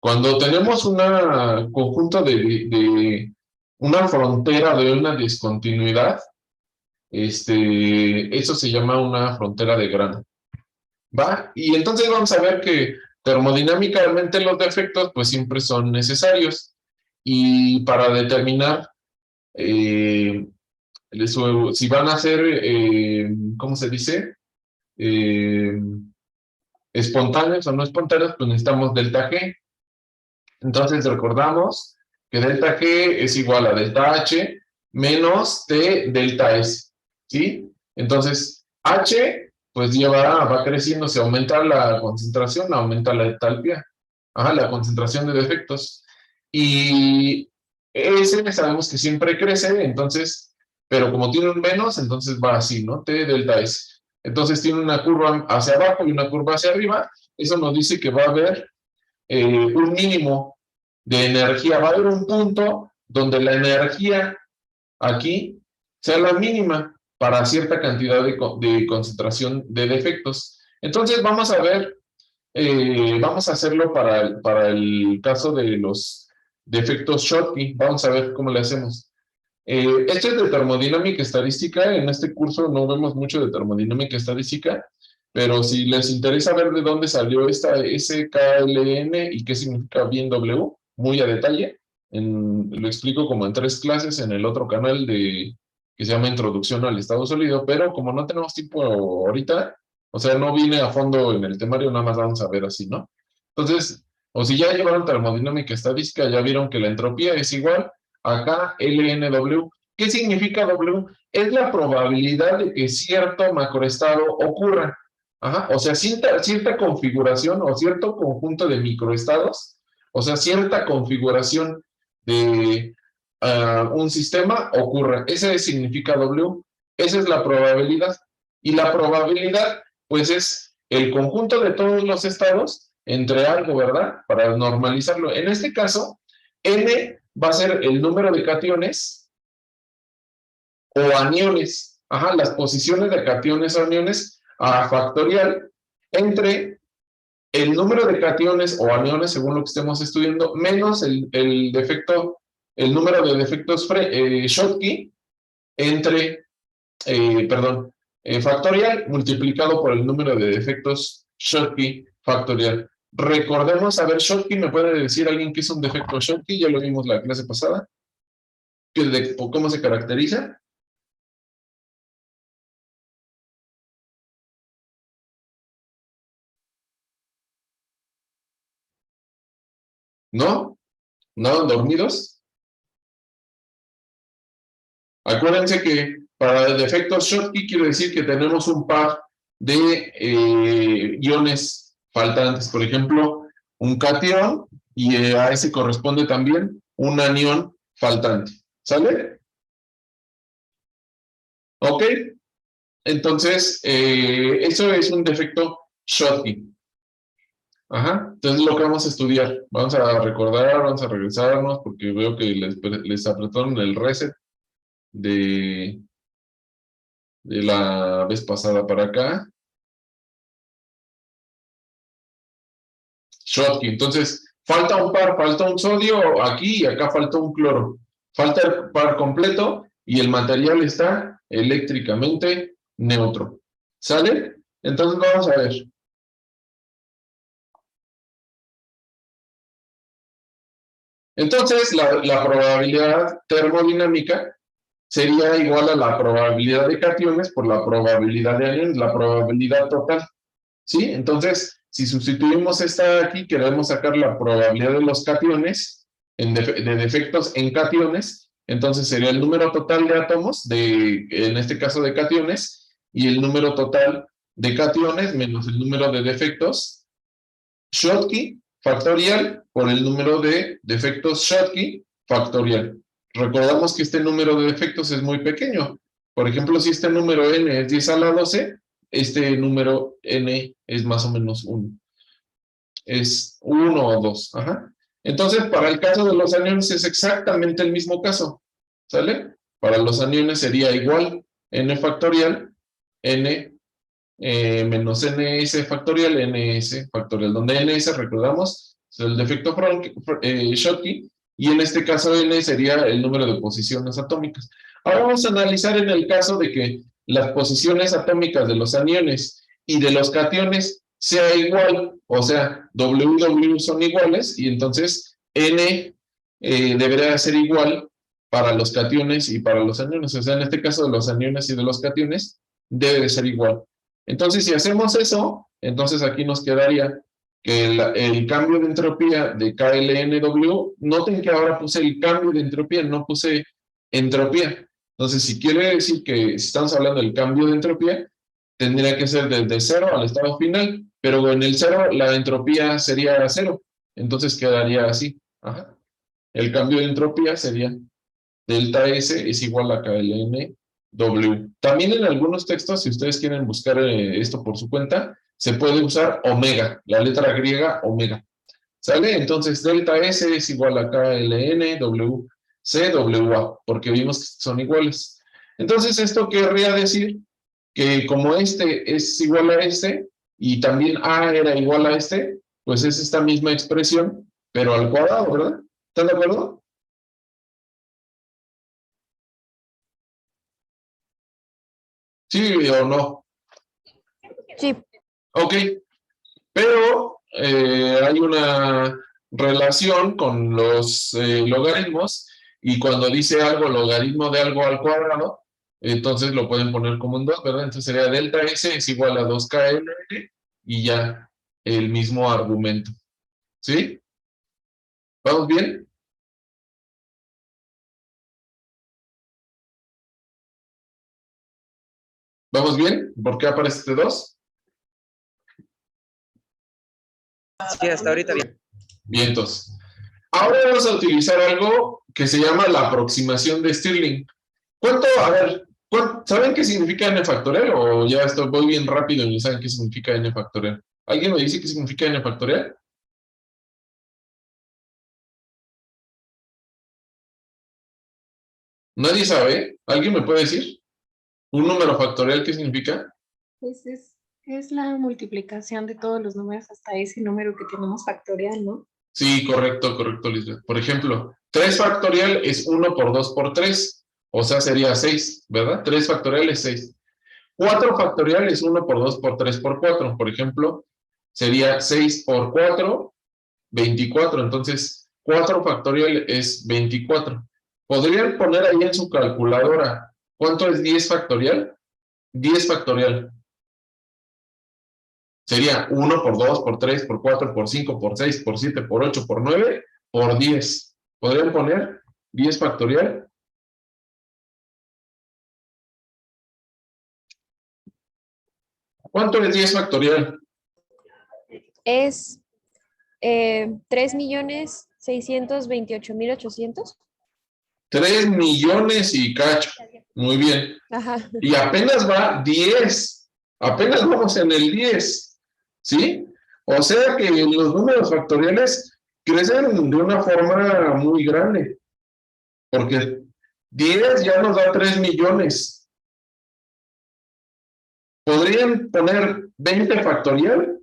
Cuando tenemos un conjunto de una frontera de una discontinuidad, eso se llama una frontera de grano, ¿va? Y entonces vamos a ver que termodinámicamente los defectos pues siempre son necesarios. Y para determinar eh, si van a ser, ¿cómo se dice? Eh, espontáneos o no espontáneos, pues necesitamos delta G. Entonces recordamos que delta G es igual a delta H menos T delta S, ¿sí? Entonces, H, pues va creciendo, se aumenta la concentración, aumenta la entalpía, la concentración de defectos. Y S sabemos que siempre crece, entonces, pero como tiene un menos, entonces va así, ¿no? T delta S. Entonces tiene una curva hacia abajo y una curva hacia arriba. Eso nos dice que va a haber un mínimo de energía. Va a haber un punto donde la energía aquí sea la mínima para cierta cantidad de concentración de defectos. Entonces vamos a ver, vamos a hacerlo para el caso de los defectos Schottky. Vamos a ver cómo le hacemos. Esto es de termodinámica estadística. En este curso no vemos mucho de termodinámica estadística, pero si les interesa ver de dónde salió esta SKLN y qué significa bien W, muy a detalle, lo explico como en 3 clases en el otro canal que se llama Introducción al Estado Sólido, pero como no tenemos tiempo ahorita, o sea, no vine a fondo en el temario, nada más vamos a ver así, ¿no? Entonces, o si ya llevaron termodinámica estadística, ya vieron que la entropía es igual acá LNW. ¿Qué significa W? Es la probabilidad de que cierto macroestado ocurra. O sea, cierta configuración o cierto conjunto de microestados, o sea, cierta configuración de un sistema ocurra. Ese significa W. Esa es la probabilidad. Y la probabilidad, pues, es el conjunto de todos los estados entre algo, ¿verdad? Para normalizarlo. En este caso, N va a ser el número de cationes o aniones, las posiciones de cationes o aniones a factorial entre el número de cationes o aniones, según lo que estemos estudiando, menos el defecto, el número de defectos Schottky entre, perdón, factorial multiplicado por el número de defectos Schottky factorial. Recordemos, a ver, Schottky, ¿me puede decir alguien qué es un defecto Schottky? Ya lo vimos la clase pasada. ¿Cómo se caracteriza? ¿No? ¿No? ¿Dormidos? Acuérdense que para el defecto Schottky quiere decir que tenemos un par de iones faltantes. Por ejemplo, un cation y a ese corresponde también un anión faltante. ¿Sale? ¿Ok? Entonces, eso es un defecto Schottky. Entonces lo que vamos a estudiar, vamos a recordar, vamos a regresarnos, porque veo que les apretaron el reset de la vez pasada para acá. Schottky, entonces falta un par, falta un sodio aquí y acá falta un cloro. Falta el par completo y el material está eléctricamente neutro. ¿Sale? Entonces vamos a ver. Entonces la probabilidad termodinámica sería igual a la probabilidad de cationes por la probabilidad de aniones, la probabilidad total. ¿Sí? Entonces, si sustituimos esta aquí, queremos sacar la probabilidad de los cationes, de defectos en cationes, entonces sería el número total de átomos, en este caso de cationes, y el número total de cationes menos el número de defectos Schottky factorial por el número de defectos Schottky factorial. Recordamos que este número de defectos es muy pequeño. Por ejemplo, si este número n es 10 a la 12, este número n es más o menos 1. Es 1 o 2. Entonces, para el caso de los aniones es exactamente el mismo caso. ¿Sale? Para los aniones sería igual n factorial, n menos ns factorial, ns factorial, donde ns, recordamos, es el defecto Schottky, y en este caso n sería el número de posiciones atómicas. Ahora vamos a analizar en el caso de que las posiciones atómicas de los aniones y de los cationes sea igual, o sea, W y W son iguales, y entonces N debería ser igual para los cationes y para los aniones. O sea, en este caso de los aniones y de los cationes, debe de ser igual. Entonces, si hacemos eso, entonces aquí nos quedaría que el cambio de entropía de KLNW, noten que ahora puse el cambio de entropía, no puse entropía. Entonces, si quiere decir que si estamos hablando del cambio de entropía, tendría que ser desde cero al estado final, pero en el cero la entropía sería cero, entonces quedaría así. Ajá. El cambio de entropía sería delta S es igual a KLN W. También en algunos textos, si ustedes quieren buscar esto por su cuenta, se puede usar omega, la letra griega omega. ¿Sale? Entonces delta S es igual a KLN W C W A, porque vimos que son iguales. Entonces esto querría decir que como este es igual a este, y también A era igual a este, pues es esta misma expresión, pero al cuadrado, ¿verdad? ¿Están de acuerdo? ¿Sí o no? Sí. Ok, pero hay una relación con los logaritmos, y cuando dice algo logaritmo de algo al cuadrado, entonces lo pueden poner como un 2, ¿verdad? Entonces sería delta S es igual a 2KLN y ya el mismo argumento. ¿Sí? ¿Vamos bien? ¿Vamos bien? ¿Por qué aparece este 2? Sí, hasta ahorita bien. Bien, entonces. Ahora vamos a utilizar algo que se llama la aproximación de Stirling. ¿Cuánto, a ver, ¿saben qué significa n factorial? O ya estoy, voy bien rápido y saben qué significa n factorial. ¿Alguien me dice qué significa n factorial? ¿Nadie sabe? ¿Alguien me puede decir? ¿Un número factorial qué significa? Pues es la multiplicación de todos los números hasta ese número que tenemos factorial, ¿no? Sí, correcto, correcto, Lisbeth. Por ejemplo, 3 factorial es 1 por 2 por 3, o sea, sería 6, ¿verdad? 3 factorial es 6. 4 factorial es 1 por 2 por 3 por 4. Por ejemplo, sería 6 por 4, 24. Entonces, 4 factorial es 24. ¿Podrían poner ahí en su calculadora cuánto es 10 factorial? 10 factorial. Sería 1 por 2 por 3 por 4 por 5 por 6 por 7 por 8 por 9 por 10. ¿Podrían poner 10 factorial? ¿Cuánto es 10 factorial? Es 3.628.800. 3 millones y cacho. Muy bien. Ajá. Y apenas va 10. Apenas vamos en el 10. ¿Sí? O sea que los números factoriales crecen de una forma muy grande. Porque 10 ya nos da 3 millones. ¿Podrían poner 20 factorial?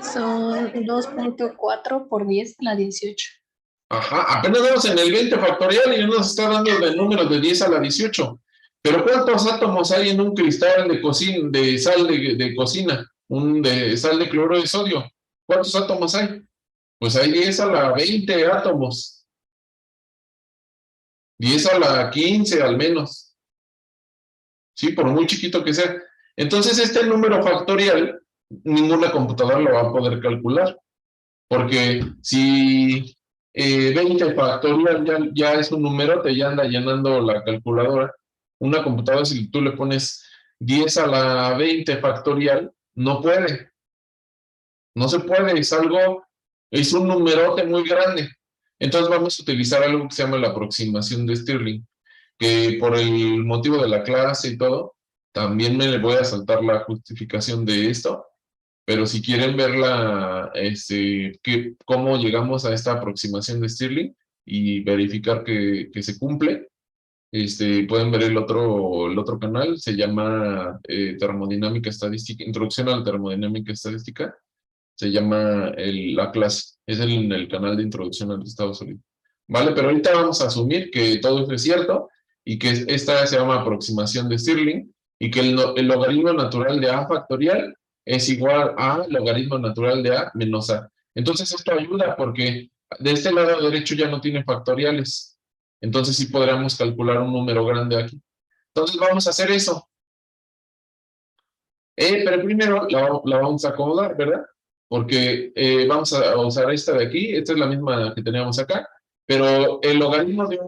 Son 2.4 por 10 a la 18. Ajá, apenas vamos en el 20 factorial y nos está dando de números de 10 a la 18. Pero ¿cuántos átomos hay en un cristal de cocina, de sal de cocina? De sal de cloruro de sodio. ¿Cuántos átomos hay? Pues hay 10 a la 20 átomos. 10 a la 15 al menos. Sí, por muy chiquito que sea. Entonces este número factorial, ninguna computadora lo va a poder calcular. Porque si 20 factorial ya es un número, te ya anda llenando la calculadora. Una computadora, si tú le pones 10 a la 20 factorial, no puede. No se puede, es un numerote muy grande. Entonces vamos a utilizar algo que se llama la aproximación de Stirling, que por el motivo de la clase y todo, también me le voy a saltar la justificación de esto, pero si quieren ver cómo llegamos a esta aproximación de Stirling y verificar que se cumple, Pueden ver el otro canal, se llama Termodinámica Estadística, Introducción a la Termodinámica Estadística, se llama la clase, es en el canal de Introducción al Estado Sólido. ¿Vale? Pero ahorita vamos a asumir que todo esto es cierto y que esta se llama aproximación de Stirling y que el logaritmo natural de A factorial es igual a logaritmo natural de A menos A. Entonces esto ayuda porque de este lado derecho ya no tiene factoriales. Entonces sí podríamos calcular un número grande aquí. Entonces vamos a hacer eso. Pero primero la vamos a acomodar, ¿verdad? Porque vamos a usar esta de aquí, esta es la misma que teníamos acá, pero el logaritmo de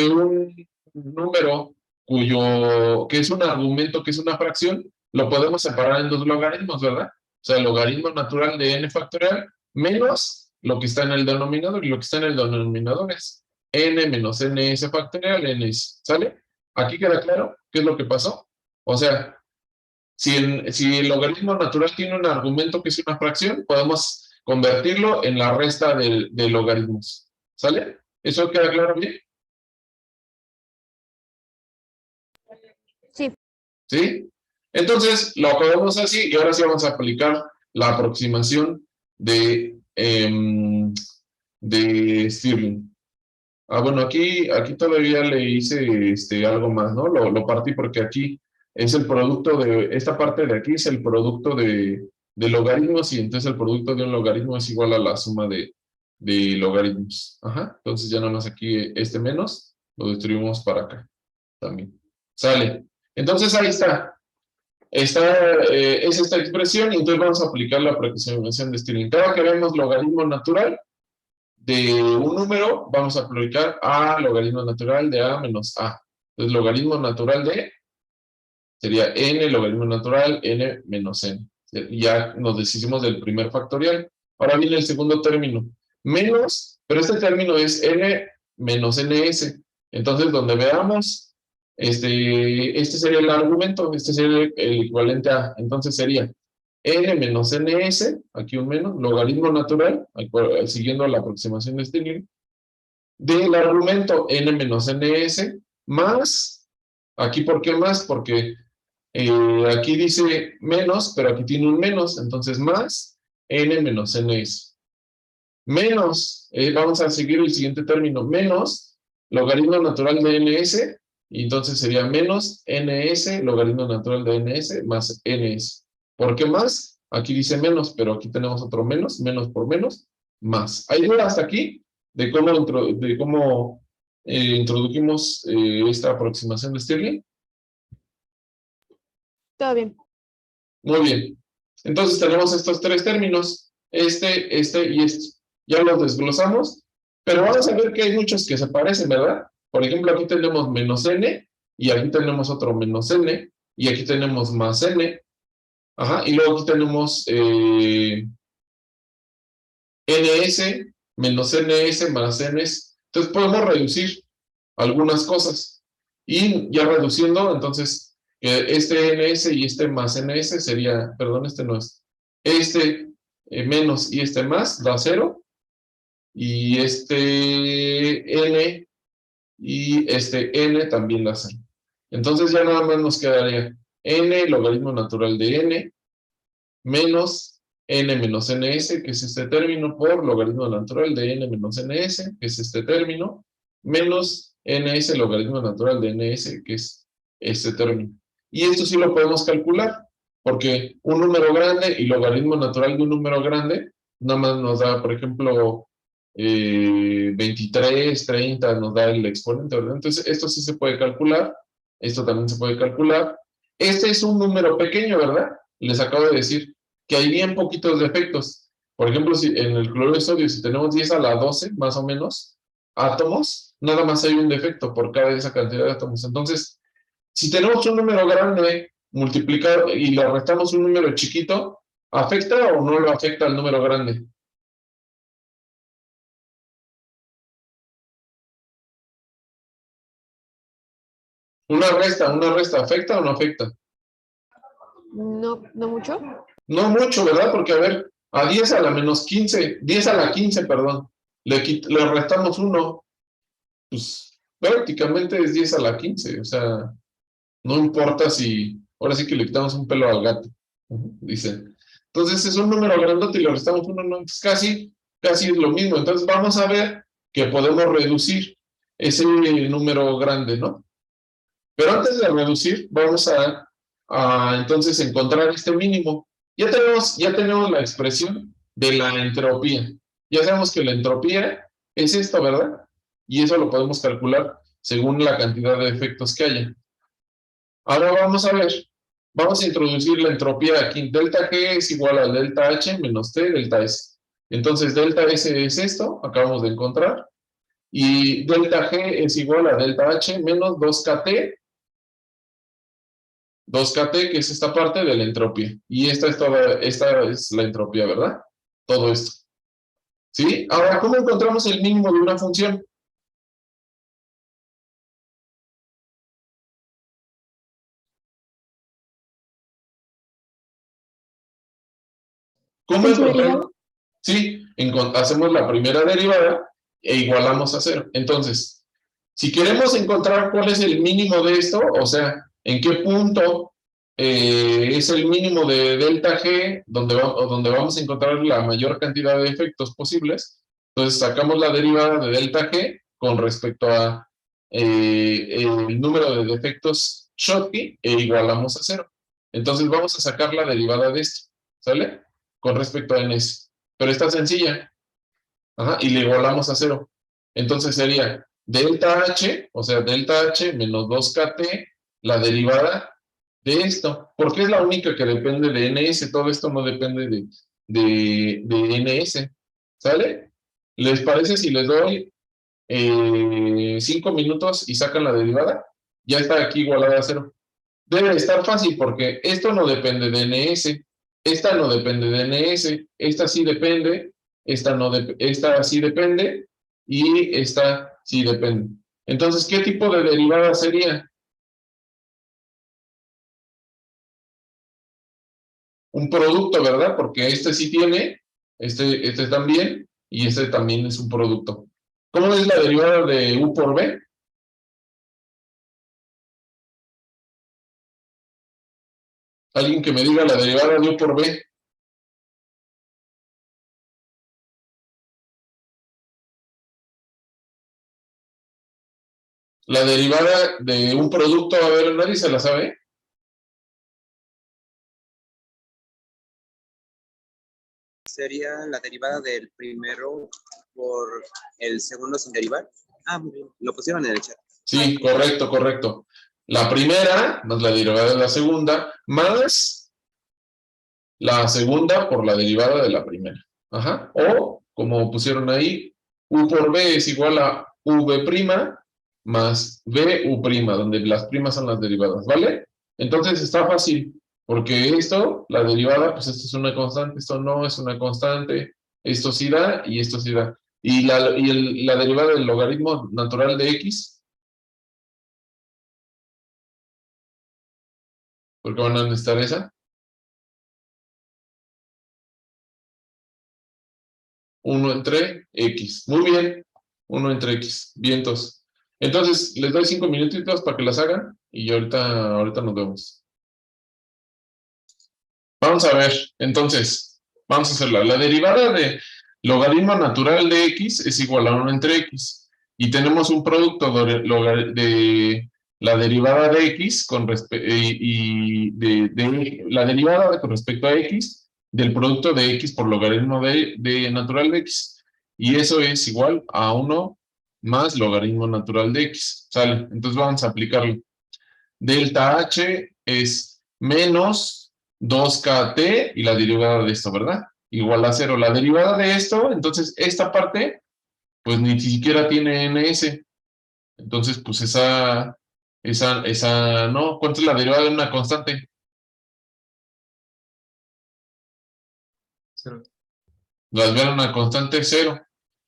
un número que es un argumento, que es una fracción, lo podemos separar en dos logaritmos, ¿verdad? O sea, el logaritmo natural de n factorial menos lo que está en el denominador, y lo que está en el denominador es n menos ns factorial, ns, ¿sale? ¿Aquí queda claro qué es lo que pasó? O sea, si el logaritmo natural tiene un argumento que es una fracción, podemos convertirlo en la resta de logaritmos. ¿Sale? ¿Eso queda claro bien? Sí. ¿Sí? Entonces, lo acabamos así y ahora sí vamos a aplicar la aproximación de Stirling. Bueno, aquí todavía le hice algo más, ¿no? Lo partí porque aquí es el producto esta parte de aquí es el producto de logaritmos y entonces el producto de un logaritmo es igual a la suma de logaritmos. Ajá, entonces ya nada más aquí este menos lo distribuimos para acá también. Sale. Entonces ahí está. Es esta expresión y entonces vamos a aplicar la aproximación de Stirling. Cada que vemos logaritmo natural de un número, vamos a aplicar a logaritmo natural de A menos A. Entonces, logaritmo natural de sería n logaritmo natural n menos n. Ya nos deshicimos del primer factorial. Ahora viene el segundo término. Menos, pero este término es n menos ns. Entonces, donde veamos, este sería el argumento, este sería el equivalente a. Entonces sería n menos ns, aquí un menos, logaritmo natural, siguiendo la aproximación de Stirling, del argumento n menos ns, más, aquí ¿por qué más? Porque aquí dice menos, pero aquí tiene un menos, entonces más n menos ns. Menos, vamos a seguir el siguiente término, menos logaritmo natural de ns, y entonces sería menos ns, logaritmo natural de ns, más ns. ¿Por qué más? Aquí dice menos, pero aquí tenemos otro menos, menos por menos, más. ¿Hay duda hasta aquí de cómo introdujimos esta aproximación de Stirling? Todo bien. Muy bien. Entonces tenemos estos tres términos, este y este. Ya los desglosamos, pero vamos a ver que hay muchos que se parecen, ¿verdad? Por ejemplo, aquí tenemos menos n, y aquí tenemos otro menos n, y aquí tenemos más n. Ajá, y luego aquí tenemos ns, menos ns, más ns. Entonces podemos reducir algunas cosas. Y ya reduciendo, entonces, este ns y este más ns sería, perdón, este no es, este menos y este más da 0, y este n y este n también da 0. Entonces ya nada más nos quedaría n logaritmo natural de n menos n menos ns, que es este término, por logaritmo natural de n menos ns, que es este término, menos ns logaritmo natural de ns, que es este término. Y esto sí lo podemos calcular, porque un número grande y logaritmo natural de un número grande, nada más nos da, por ejemplo, 23, 30, nos da el exponente, ¿verdad? Entonces, esto sí se puede calcular, esto también se puede calcular. Este es un número pequeño, ¿verdad? Les acabo de decir que hay bien poquitos defectos. Por ejemplo, si en el cloruro de sodio, si tenemos 10 a la 12, más o menos, átomos, nada más hay un defecto por cada esa cantidad de átomos. Entonces, si tenemos un número grande multiplicado y le restamos un número chiquito, ¿afecta o no lo afecta al número grande? Una resta, ¿afecta o no afecta? No, no mucho. No mucho, ¿verdad? Porque, a ver, a 10 a la menos 15, 10 a la 15, perdón, le restamos 1, pues prácticamente es 10 a la 15, o sea, no importa si, ahora sí que le quitamos un pelo al gato, dice. Entonces es un número grandote y le restamos uno, no, es casi es lo mismo. Entonces vamos a ver que podemos reducir ese número grande, ¿no? Pero antes de reducir, vamos a entonces encontrar este mínimo. Ya tenemos la expresión de la entropía. Ya sabemos que la entropía es esto, ¿verdad? Y eso lo podemos calcular según la cantidad de efectos que haya. Ahora vamos a introducir la entropía aquí. Delta G es igual a delta H menos T delta S. Entonces, delta S es esto, acabamos de encontrar. Y delta G es igual a delta H menos 2KT, que es esta parte de la entropía. Y esta es la entropía, ¿verdad? Todo esto. ¿Sí? Ahora, ¿cómo encontramos el mínimo de una función? ¿Cómo ¿Con su encontramos? derivada? Sí, hacemos la primera derivada e igualamos a 0. Entonces, si queremos encontrar cuál es el mínimo de esto, o sea, en qué punto es el mínimo de delta G, donde vamos a encontrar la mayor cantidad de efectos posibles, entonces sacamos la derivada de delta G con respecto a el número de defectos Schottky e igualamos a 0. Entonces vamos a sacar la derivada de esto, ¿sale? Con respecto a ns. Pero está sencilla. Ajá, y le igualamos a 0. Entonces sería delta H, o sea, delta H menos 2KT, la derivada de esto. Porque es la única que depende de ns. Todo esto no depende de ns. ¿Sale? ¿Les parece si les doy 5 minutos y sacan la derivada? Ya está aquí igualada a 0. Debe estar fácil porque esto no depende de ns, esta no depende de ns, esta sí depende, esta sí depende y esta sí depende. Entonces, ¿qué tipo de derivada sería? Un producto, ¿verdad? Porque este sí tiene, este también, y este también es un producto. ¿Cómo es la derivada de u por b? Alguien que me diga la derivada de u por b. La derivada de un producto, a ver, nadie se la sabe. Sería la derivada del primero por el segundo sin derivar. Ah, muy bien. Lo pusieron en el chat. Sí, correcto, correcto. La primera, más la derivada de la segunda, más la segunda por la derivada de la primera. Ajá. O, como pusieron ahí, u por b es igual a v' más vu', donde las primas son las derivadas, ¿vale? Entonces está fácil, porque esto, la derivada, pues esto es una constante, esto no es una constante, esto sí da y esto sí da. Y la derivada del logaritmo natural de x, porque van a necesitar esa. 1 entre X. Muy bien. 1 entre X. Vientos. Entonces, les doy 5 minutitos para que las hagan y ahorita nos vemos. Vamos a ver. Entonces, vamos a hacerla. La derivada de logaritmo natural de X es igual a 1 entre X. Y tenemos un producto de la derivada de X con la derivada con respecto a X del producto de X por logaritmo de natural de X. Y eso es igual a 1 más logaritmo natural de X. ¿Sale? Entonces vamos a aplicarlo. Delta H es menos 2KT y la derivada de esto, ¿verdad? Igual a 0. La derivada de esto, entonces esta parte, pues ni siquiera tiene ns. Entonces, pues esa, no. ¿Cuánto es la derivada de una constante? 0. Las vean una constante 0.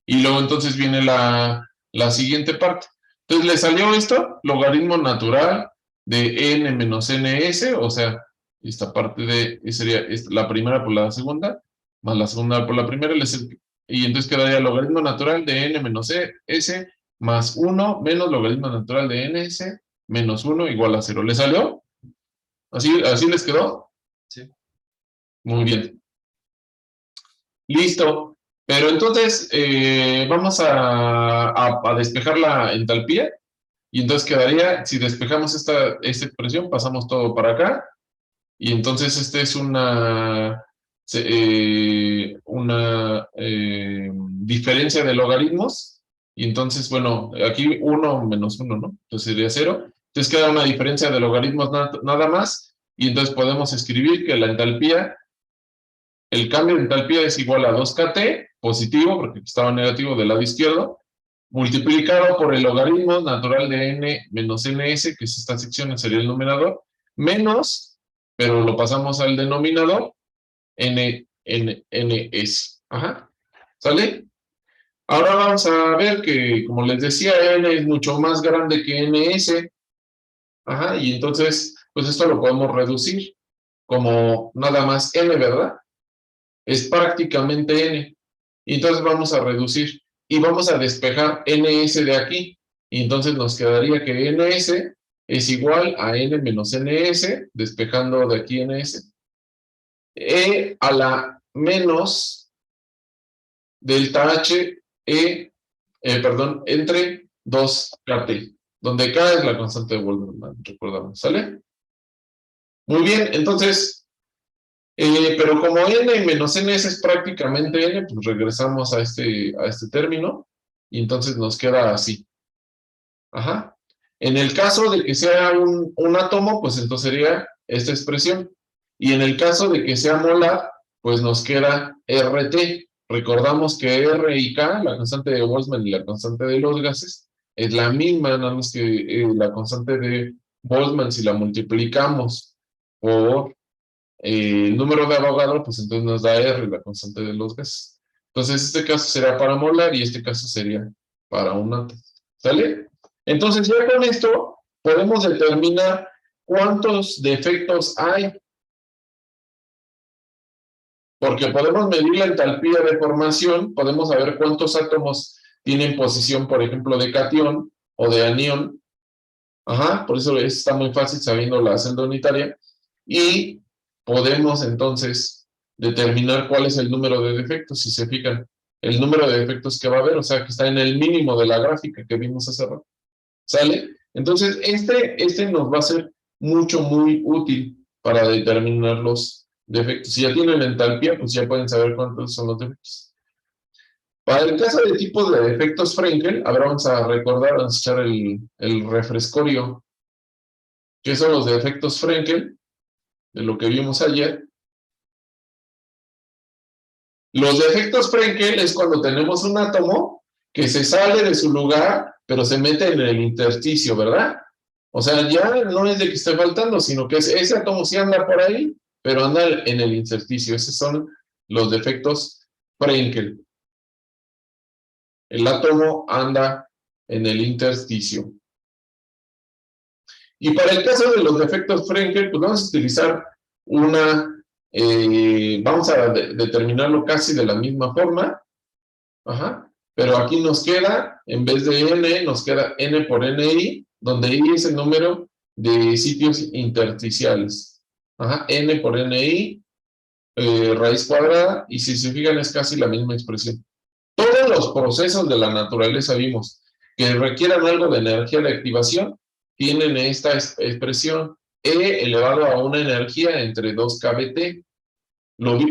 Y luego entonces viene la siguiente parte. Entonces le salió esto, logaritmo natural de n menos ns, o sea, esta parte sería la primera por la segunda, más la segunda por la primera, y entonces quedaría logaritmo natural de n menos s más 1 menos logaritmo natural de ns menos 1 igual a 0. ¿Le salió? ¿Así les quedó? Sí. Muy bien. Listo. Pero entonces vamos a despejar la entalpía. Y entonces quedaría, si despejamos esta expresión, pasamos todo para acá. Y entonces esta es una diferencia de logaritmos. Y entonces, bueno, aquí 1 menos 1, ¿no? Entonces sería 0. Entonces queda una diferencia de logaritmos nada más. Y entonces podemos escribir que la entalpía, el cambio de entalpía es igual a 2kt, positivo, porque estaba negativo del lado izquierdo, multiplicado por el logaritmo natural de n menos ns, que es esta sección, sería el numerador, menos, pero lo pasamos al denominador, ns. Ajá. ¿Sale? Ahora vamos a ver que, como les decía, n es mucho más grande que ns. Ajá. Y entonces, pues esto lo podemos reducir como nada más n, ¿verdad? Es prácticamente n. Y entonces vamos a reducir y vamos a despejar ns de aquí. Y entonces nos quedaría que ns es igual a n menos ns, despejando de aquí ns, a la menos delta h, perdón, entre 2kt, donde k es la constante de Boltzmann, recordamos, ¿sale? Muy bien, entonces, pero como n menos ns es prácticamente n, pues regresamos a este término, y entonces nos queda así. Ajá. En el caso de que sea un átomo, pues entonces sería esta expresión. Y en el caso de que sea molar, pues nos queda RT. Recordamos que R y K, la constante de Boltzmann y la constante de los gases, es la misma, nada más que la constante de Boltzmann, si la multiplicamos por el número de Avogadro, pues entonces nos da R, la constante de los gases. Entonces este caso será para molar y este caso sería para un átomo. ¿Sale? Entonces ya con esto podemos determinar cuántos defectos hay. Porque podemos medir la entalpía de formación, podemos saber cuántos átomos tienen posición, por ejemplo, de catión o de anión. Ajá, por eso está muy fácil sabiendo la celda unitaria. Y podemos entonces determinar cuál es el número de defectos, si se fijan, el número de defectos que va a haber, o sea, que está en el mínimo de la gráfica que vimos hace rato. ¿Sale? Entonces, este nos va a ser muy útil para determinar los defectos. Si ya tienen entalpía, pues ya pueden saber cuántos son los defectos. Para el caso de tipos de defectos Frenkel, ahora vamos a recordar, vamos a echar el refrescorio. ¿Qué son los defectos Frenkel? De lo que vimos ayer. Los defectos Frenkel es cuando tenemos un átomo que se sale de su lugar, pero se mete en el intersticio, ¿verdad? O sea, ya no es de que esté faltando, sino que ese átomo sí anda por ahí, pero anda en el intersticio. Esos son los defectos Frenkel. El átomo anda en el intersticio. Y para el caso de los defectos Frenkel, pues vamos a utilizar vamos a determinarlo casi de la misma forma. Ajá. Pero aquí nos queda, en vez de n, nos queda n por ni, donde i es el número de sitios intersticiales. Ajá. N por ni, raíz cuadrada, y si se fijan es casi la misma expresión. Todos los procesos de la naturaleza vimos que requieran algo de energía de activación, tienen esta expresión, E elevado a una energía entre 2kBt.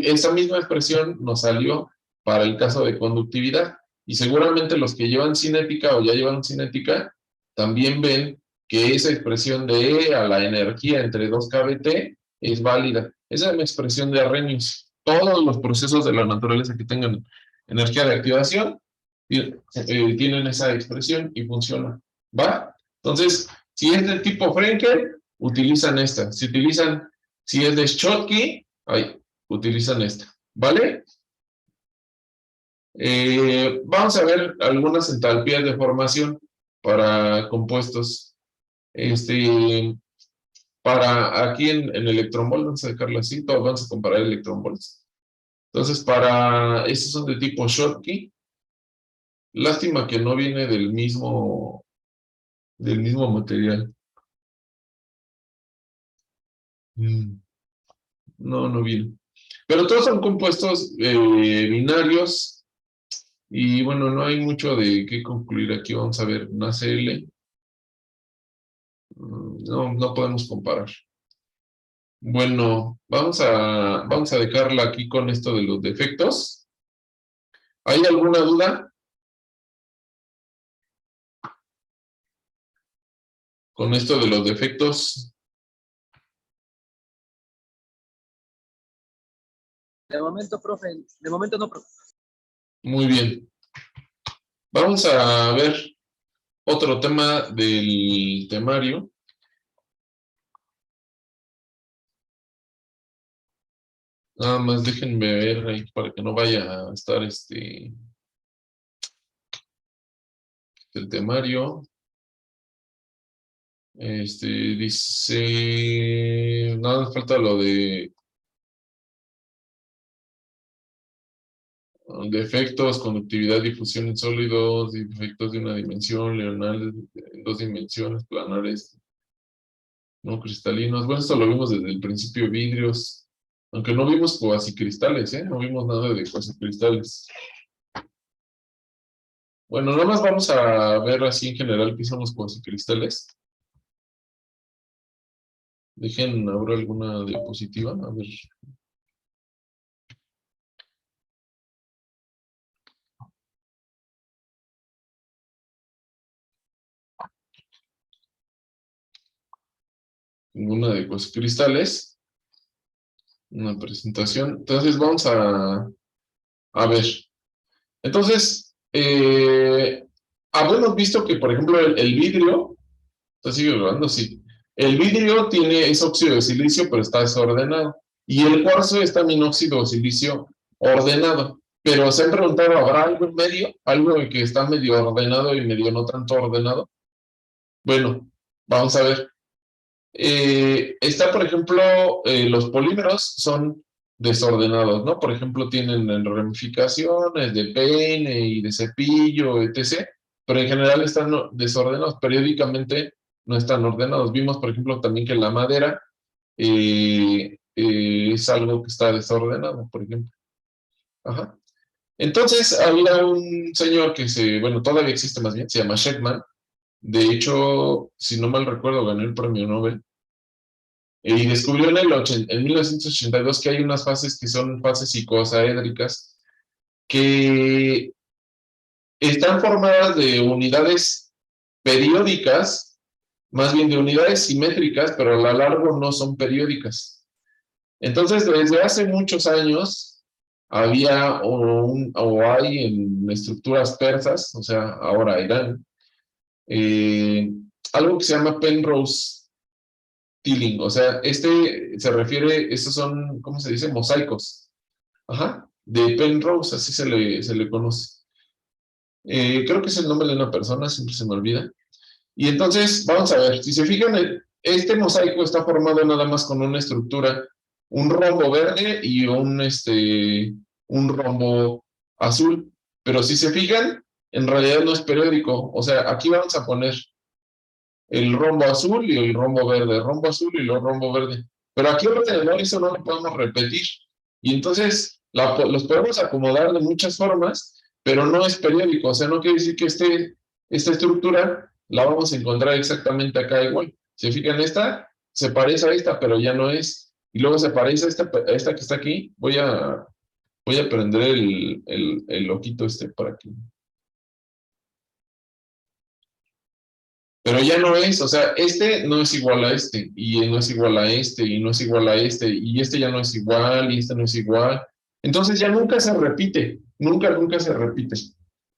Esa misma expresión nos salió para el caso de conductividad. Y seguramente los que llevan cinética o ya llevan cinética también ven que esa expresión de E a la energía entre 2kBt es válida. Esa es la expresión de Arrhenius. Todos los procesos de la naturaleza que tengan energía de activación tienen esa expresión y funciona. ¿Va? Entonces, si es de tipo Frenkel, utilizan esta. Si es de Schottky, utilizan esta. ¿Vale? Vamos a ver algunas entalpías de formación para compuestos. Para aquí en electronvolt, vamos a dejarlo así, todos vamos a comparar electronvolts. Entonces, estos son de tipo Schottky. Lástima que no viene del mismo material. No, no viene. Pero todos son compuestos binarios. Y bueno, no hay mucho de qué concluir aquí. Vamos a ver una CL. No, no podemos comparar. Bueno, vamos a dejarla aquí con esto de los defectos. ¿Hay alguna duda con esto de los defectos? De momento, profe. De momento no, profe. Muy bien. Vamos a ver otro tema del temario. Nada más déjenme ver ahí para que no vaya a estar el temario. Dice, nada más falta lo de defectos, conductividad, difusión en sólidos, defectos de una dimensión, leonales en 2 dimensiones, planares, no cristalinos. Bueno, esto lo vimos desde el principio, vidrios, aunque no vimos cuasicristales, no vimos nada de cuasicristales. Bueno, nada más vamos a ver así en general qué son los cuasicristales. Dejen ahora alguna diapositiva, a ver. Ninguna de cuasicristales. Una presentación. Entonces vamos a ver. Entonces, habíamos visto que, por ejemplo, el vidrio, sigue grabando, sí. El vidrio es óxido de silicio, pero está desordenado. Y el cuarzo es también óxido de silicio ordenado. Pero se han preguntado, ¿habrá algo en medio? Algo que está medio ordenado y medio no tanto ordenado. Bueno, vamos a ver. Está, por ejemplo, los polímeros son desordenados, ¿no? Por ejemplo, tienen ramificaciones de peine y de cepillo, etc. Pero en general están desordenados, periódicamente no están ordenados. Vimos, por ejemplo, también que la madera es algo que está desordenado, por ejemplo. Ajá. Entonces, había un señor bueno, todavía existe más bien, se llama Sheckman. De hecho, si no mal recuerdo, ganó el premio Nobel. Y descubrió en 1982 que hay unas fases que son fases icosaédricas que están formadas de unidades periódicas, más bien de unidades simétricas, pero a lo largo no son periódicas. Entonces, desde hace muchos años había o hay en estructuras persas, o sea, ahora Irán, algo que se llama Penrose tiling, o sea, se refiere, estos son, ¿cómo se dice? Mosaicos, ajá, de Penrose, así se le conoce. Creo que es el nombre de una persona, siempre se me olvida. Y entonces, vamos a ver, si se fijan, este mosaico está formado nada más con una estructura, un rombo verde y un rombo azul. Pero si se fijan, en realidad no es periódico. O sea, aquí vamos a poner el rombo azul y el rombo verde, rombo azul y el rombo verde. Pero aquí alrededor eso no lo podemos repetir. Y entonces los podemos acomodar de muchas formas, pero no es periódico. O sea, no quiere decir que esta estructura la vamos a encontrar exactamente acá igual. Se fijan, esta se parece a esta, pero ya no es. Y luego se parece a esta que está aquí. Voy a prender el ojito para que... Pero ya no es, o sea, no es igual a y no es igual a y no es igual a y ya no es igual, y no es igual. Entonces ya nunca se repite, nunca se repite.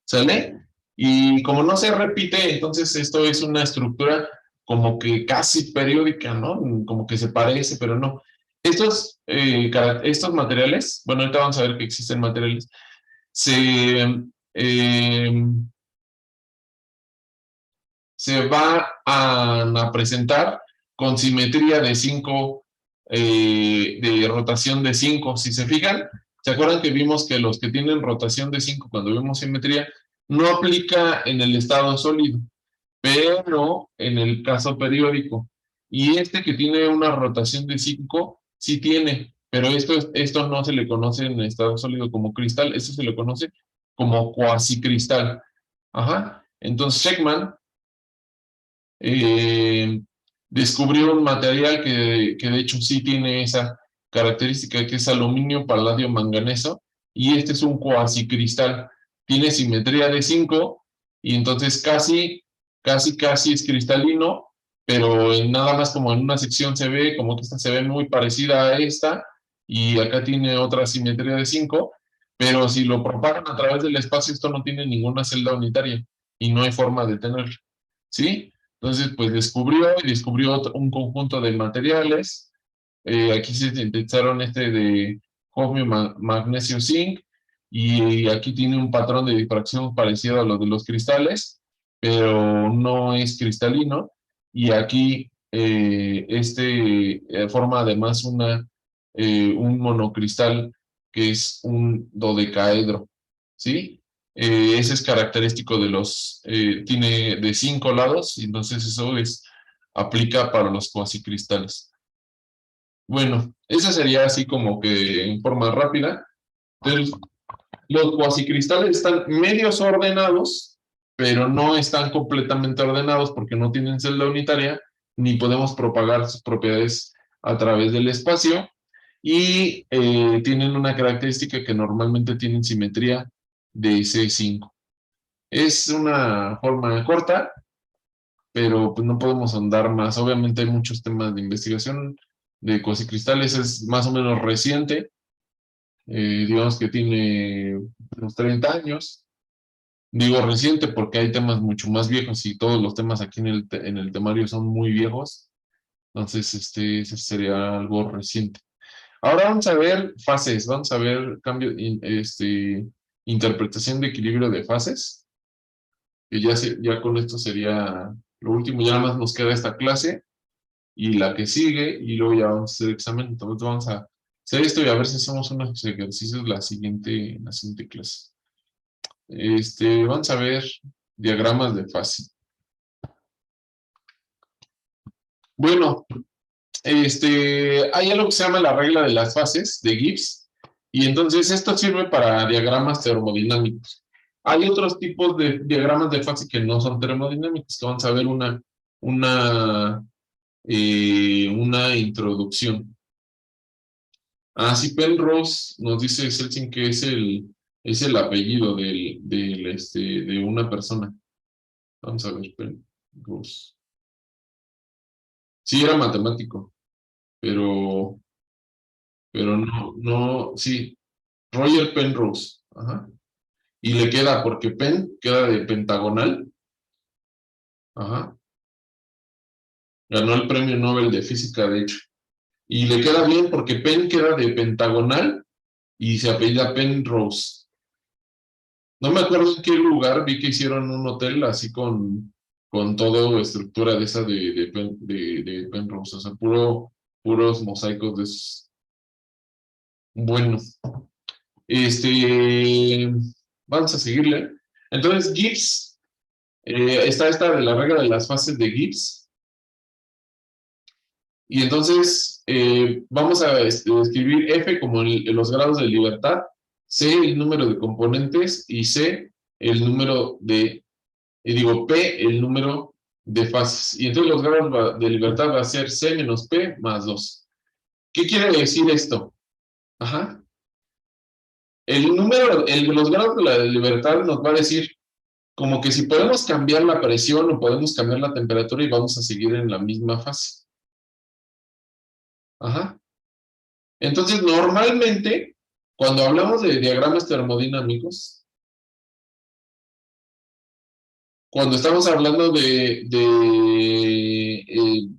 ¿Sale? Y como no se repite, entonces esto es una estructura como que casi periódica, ¿no? Como que se parece, pero no. Estos materiales, bueno, ahorita vamos a ver que existen materiales, se va a presentar con simetría de 5, de rotación de 5. Si se fijan, ¿se acuerdan que vimos que los que tienen rotación de 5, cuando vemos simetría, No aplica en el estado sólido, pero en el caso periódico. Y este que tiene una rotación de 5, sí tiene, pero esto no se le conoce en estado sólido como cristal, esto se le conoce como cuasicristal. Ajá. Entonces Sheckman eh, descubrió un material que de hecho sí tiene esa característica, que es aluminio, paladio, manganeso, y este es un cuasicristal. Tiene simetría de 5 y entonces casi es cristalino, pero nada más como en una sección se ve, como que esta se ve muy parecida a esta, y acá tiene otra simetría de 5, pero si lo propagan a través del espacio, esto no tiene ninguna celda unitaria y no hay forma de tenerlo, ¿sí? Entonces, pues descubrió un conjunto de materiales. Aquí se sintetizaron este de cadmio, magnesio, zinc, y aquí tiene un patrón de difracción parecido a lo de los cristales, pero no es cristalino. Y aquí forma además un monocristal que es un dodecaedro, ¿sí? Ese es característico tiene de 5 lados, y entonces aplica para los cuasicristales. Bueno, esa sería así como que en forma rápida. Entonces, los cuasicristales están medios ordenados, pero no están completamente ordenados porque no tienen celda unitaria, ni podemos propagar sus propiedades a través del espacio, y tienen una característica que normalmente tienen simetría de C5. Es una forma corta, pero pues no podemos ahondar más. Obviamente hay muchos temas de investigación de cuasicristales, es más o menos reciente, digamos que tiene unos 30 años. Digo reciente porque hay temas mucho más viejos y todos los temas aquí en el temario son muy viejos. Entonces, ese sería algo reciente. Ahora vamos a ver fases, vamos a ver interpretación de equilibrio de fases, que ya con esto sería lo último. Ya nada más nos queda esta clase y la que sigue, y luego ya vamos a hacer examen. Entonces vamos a hacer esto y a ver si hacemos unos ejercicios en la siguiente clase. Vamos a ver diagramas de fase. Bueno, hay algo que se llama la regla de las fases de Gibbs, y entonces esto sirve para diagramas termodinámicos. Hay otros tipos de diagramas de fase que no son termodinámicos, que vamos a ver una, una introducción. Sí, Penrose nos dice Celsin que es el apellido de una persona. Vamos a ver, Penrose. Sí, era matemático, pero, pero sí, Roger Penrose. Ajá. Y le queda, porque Penn queda de pentagonal. Ajá. Ganó el premio Nobel de Física, de hecho. Y le queda bien porque Penn queda de pentagonal y se apellida Penrose. No me acuerdo en qué lugar vi que hicieron un hotel así con toda estructura de esa de Penrose. O sea, puros mosaicos de esos. Bueno, vamos a seguirle. Entonces, Gibbs, está esta de la regla de las fases de Gibbs. Y entonces vamos a escribir F como los grados de libertad, C el número de componentes, y C el número P el número de fases. Y entonces los grados de libertad va a ser C menos P más 2. ¿Qué quiere decir esto? Ajá. Los grados de la libertad nos va a decir como que si podemos cambiar la presión o podemos cambiar la temperatura y vamos a seguir en la misma fase. Ajá. Entonces, normalmente, cuando hablamos de diagramas termodinámicos, cuando estamos hablando de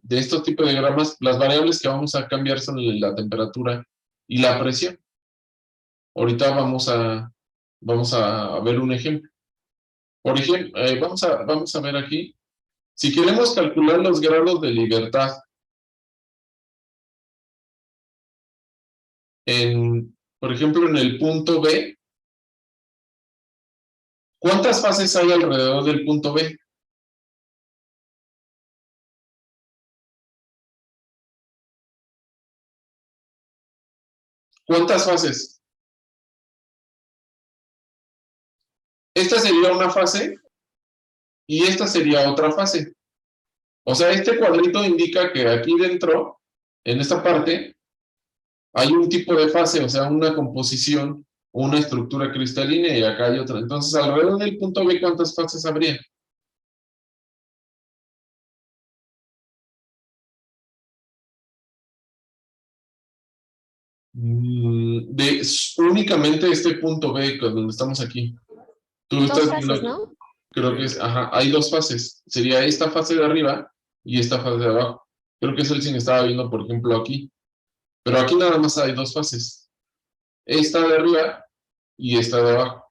estos tipos de diagramas, las variables que vamos a cambiar son la temperatura y la presión. Ahorita vamos a ver un ejemplo. Por ejemplo, vamos a ver aquí. Si queremos calcular los grados de libertad por ejemplo, en el punto B, ¿Cuántas fases hay alrededor del punto B? ¿Cuántas fases? Esta sería una fase y esta sería otra fase. O sea, este cuadrito indica que aquí dentro, en esta parte, hay un tipo de fase, o sea, una composición, una estructura cristalina y acá hay otra. Entonces, alrededor del punto B, ¿cuántas fases habría? Únicamente este punto B, donde estamos aquí. Tú Dos estás fases, viendo, ¿no? creo que es, ajá, hay dos fases. Sería esta fase de arriba y esta fase de abajo. Creo que es el que estaba viendo, por ejemplo, aquí. Pero aquí nada más hay dos fases. Esta de arriba y esta de abajo.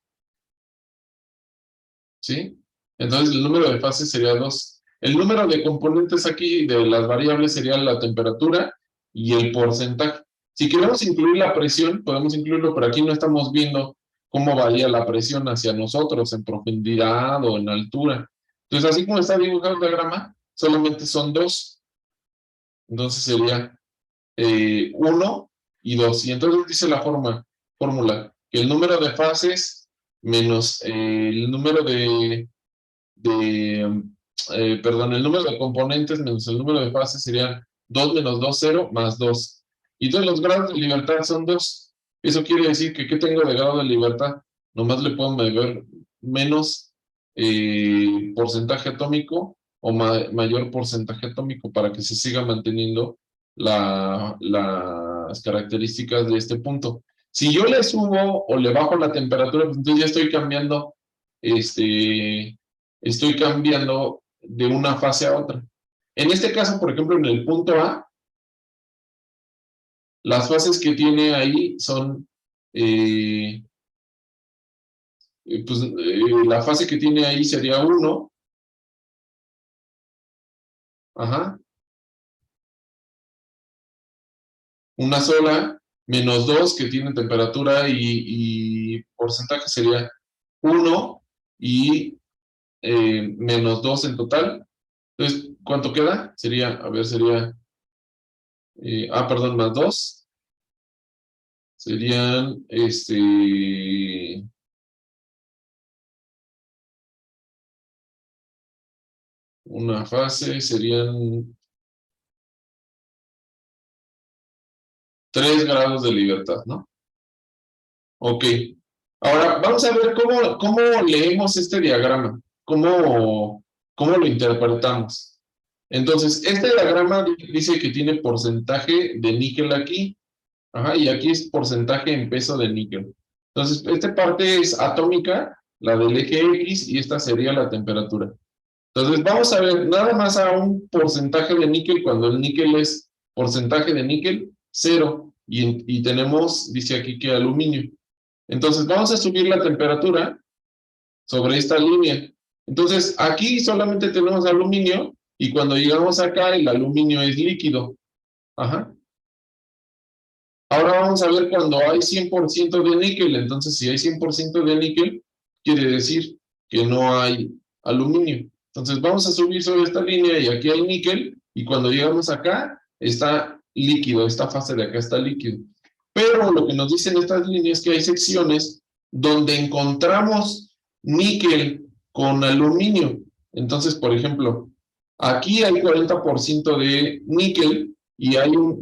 ¿Sí? Entonces el número de fases sería 2. El número de componentes aquí de las variables sería la temperatura y el porcentaje. Si queremos incluir la presión, podemos incluirlo, pero aquí no estamos viendo cómo varía la presión hacia nosotros, en profundidad o en altura. Entonces, así como está dibujado el diagrama, solamente son 2. Entonces sería 1 y 2. Y entonces dice la fórmula que el número de fases menos el número perdón, el número de componentes menos el número de fases serían 2 menos 2, 0, más 2. Y entonces los grados de libertad son 2. Eso quiere decir que ¿qué tengo de grado de libertad? Nomás le puedo medir menos porcentaje atómico o mayor porcentaje atómico para que se siga manteniendo las características de este punto. Si yo le subo o le bajo la temperatura, pues entonces ya estoy cambiando de una fase a otra. En este caso, por ejemplo, en el punto A, las fases que tiene ahí son, la fase que tiene ahí sería 1, ajá, una sola, menos 2 que tiene temperatura y porcentaje sería 1 y menos 2 en total. Entonces, ¿cuánto queda? Sería, a ver, sería, perdón, más 2. Serían, una fase, serían 3 grados de libertad, ¿no? Ok. Ahora, vamos a ver cómo leemos este diagrama, cómo lo interpretamos. Entonces, este diagrama dice que tiene porcentaje de níquel aquí, ajá, y aquí es porcentaje en peso de níquel. Entonces, esta parte es atómica, la del eje X, y esta sería la temperatura. Entonces, vamos a ver nada más a un porcentaje de níquel cuando el níquel es porcentaje de níquel 0, y tenemos, dice aquí que aluminio. Entonces, vamos a subir la temperatura sobre esta línea. Entonces, aquí solamente tenemos aluminio, y cuando llegamos acá, el aluminio es líquido. Ajá. Ahora vamos a ver cuando hay 100% de níquel. Entonces, si hay 100% de níquel, quiere decir que no hay aluminio. Entonces, vamos a subir sobre esta línea y aquí hay níquel, y cuando llegamos acá, está líquido, esta fase de acá está líquido. Pero lo que nos dicen estas líneas es que hay secciones donde encontramos níquel con aluminio. Entonces, por ejemplo, aquí hay 40% de níquel y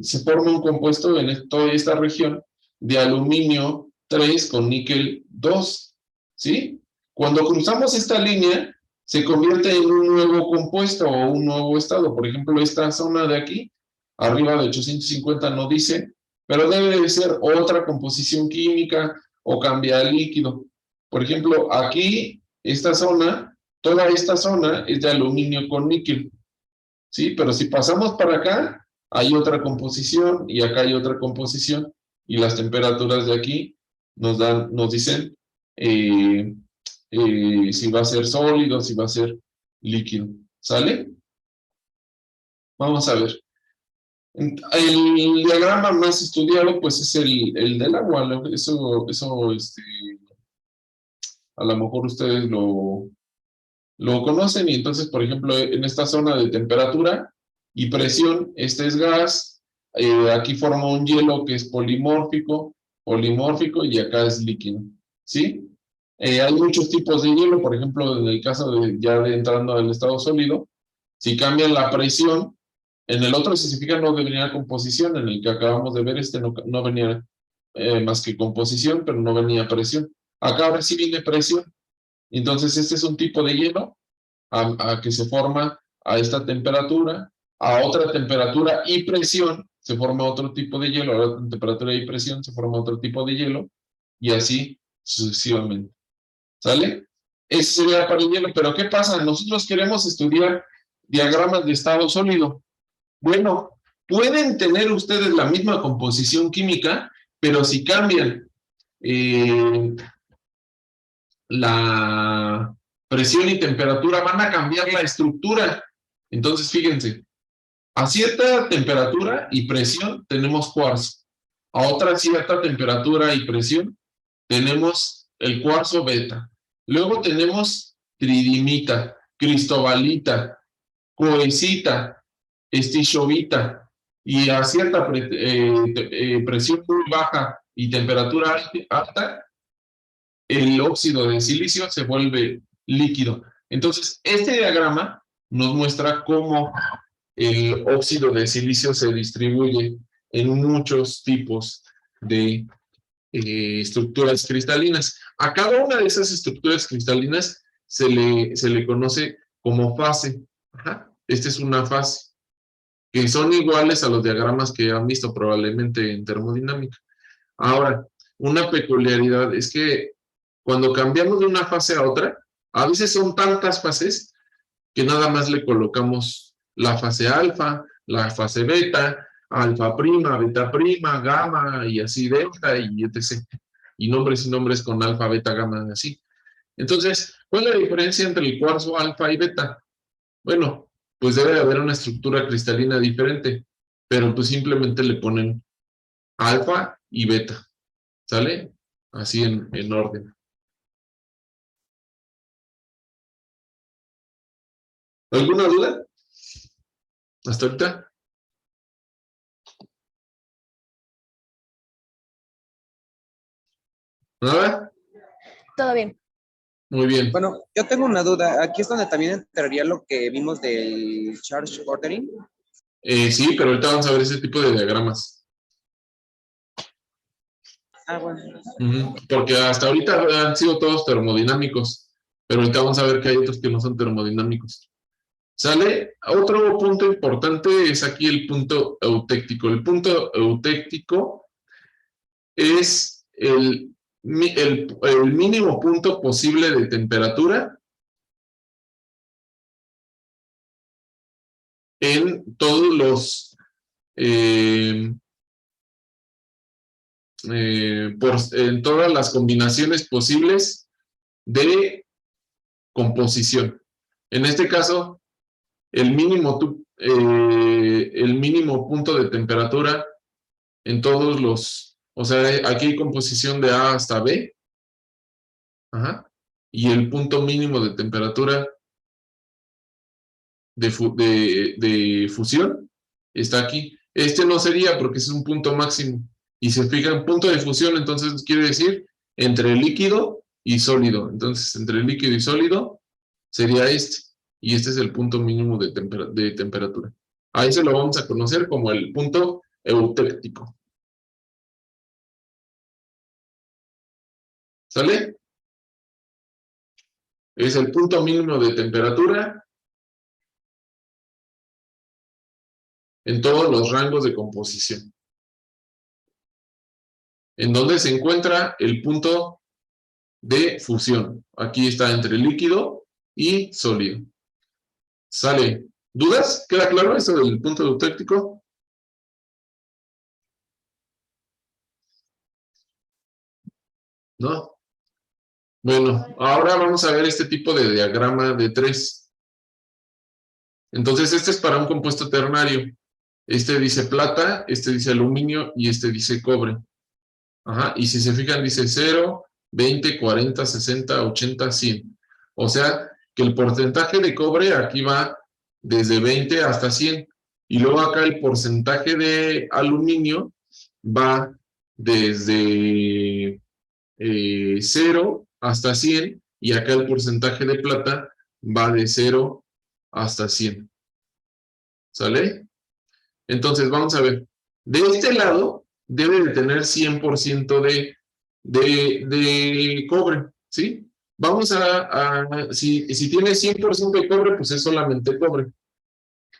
se forma un compuesto en toda esta región de aluminio 3 con níquel 2, ¿sí? Cuando cruzamos esta línea, se convierte en un nuevo compuesto o un nuevo estado. Por ejemplo, esta zona de aquí, arriba de 850 no dice, pero debe de ser otra composición química o cambiar líquido. Por ejemplo, aquí, toda esta zona es de aluminio con níquel, ¿sí? Pero si pasamos para acá, hay otra composición y acá hay otra composición, y las temperaturas de aquí nos dicen si va a ser sólido, si va a ser líquido. ¿Sale? Vamos a ver. El diagrama más estudiado, pues, es el del agua. a lo mejor ustedes lo conocen, y entonces, por ejemplo, en esta zona de temperatura y presión, este es gas, aquí forma un hielo que es polimórfico, y acá es líquido, ¿sí? Hay muchos tipos de hielo, por ejemplo, en el caso de ya de entrando al estado sólido, si cambian la presión, en el otro si se fijan no venía composición, en el que acabamos de ver no venía más que composición, pero no venía presión. Acá ahora sí viene presión, entonces este es un tipo de hielo a que se forma a esta temperatura, a otra temperatura y presión se forma otro tipo de hielo, a otra temperatura y presión se forma otro tipo de hielo, y así sucesivamente. ¿Sale? Eso sería para el hielo, pero ¿qué pasa? Nosotros queremos estudiar diagramas de estado sólido. Bueno, pueden tener ustedes la misma composición química, pero si cambian la presión y temperatura, van a cambiar la estructura. Entonces, fíjense, a cierta temperatura y presión tenemos cuarzo. A otra cierta temperatura y presión tenemos el cuarzo beta. Luego tenemos tridimita, cristobalita, coesita, estishovita. Y a cierta presión muy baja y temperatura alta, el óxido de silicio se vuelve líquido. Entonces, este diagrama nos muestra cómo el óxido de silicio se distribuye en muchos tipos de estructuras cristalinas. A cada una de esas estructuras cristalinas se le conoce como fase. Ajá. Esta es una fase, que son iguales a los diagramas que han visto probablemente en termodinámica. Ahora, una peculiaridad es que cuando cambiamos de una fase a otra, a veces son tantas fases que nada más le colocamos la fase alfa, la fase beta, alfa prima, beta prima, gamma, y así delta, y etc. Y nombres con alfa, beta, gamma, así. Entonces, ¿cuál es la diferencia entre el cuarzo alfa y beta? Bueno, pues debe de haber una estructura cristalina diferente, pero pues simplemente le ponen alfa y beta, ¿sale? Así en orden. ¿Alguna duda? ¿Hasta ahorita? ¿Nada? Todo bien. Muy bien. Bueno, yo tengo una duda. Aquí es donde también entraría lo que vimos del charge ordering. Sí, pero ahorita vamos a ver ese tipo de diagramas. Ah, bueno. Porque hasta ahorita han sido todos termodinámicos, pero ahorita vamos a ver que hay otros que no son termodinámicos. ¿Sale? Otro punto importante es aquí el punto eutéctico. El punto eutéctico es el mínimo punto posible de temperatura en todos los en todas las combinaciones posibles de composición. En este caso, el mínimo punto de temperatura en todos los, o sea, aquí hay composición de A hasta B, ajá, y el punto mínimo de temperatura de fusión está aquí. Este no sería porque es un punto máximo. Y se fijan, punto de fusión, entonces quiere decir entre líquido y sólido. Entonces, entre líquido y sólido sería este. Y este es el punto mínimo de temperatura. Ahí se lo vamos a conocer como el punto eutéctico. ¿Sale? Es el punto mínimo de temperatura en todos los rangos de composición. En donde se encuentra el punto de fusión. Aquí está entre líquido y sólido. ¿Sale? ¿Dudas? ¿Queda claro eso del punto eutéctico? ¿No? Bueno, ahora vamos a ver este tipo de diagrama de 3. Entonces, este es para un compuesto ternario. Este dice plata, este dice aluminio y este dice cobre. Ajá, y si se fijan dice 0, 20, 40, 60, 80, 100. O sea, que el porcentaje de cobre aquí va desde 20 hasta 100. Y luego acá el porcentaje de aluminio va desde 0 hasta 100. Y acá el porcentaje de plata va de 0 hasta 100. ¿Sale? Entonces, vamos a ver. De este lado, debe de tener 100% de cobre, ¿sí? Vamos si tiene 100% de cobre, pues es solamente cobre.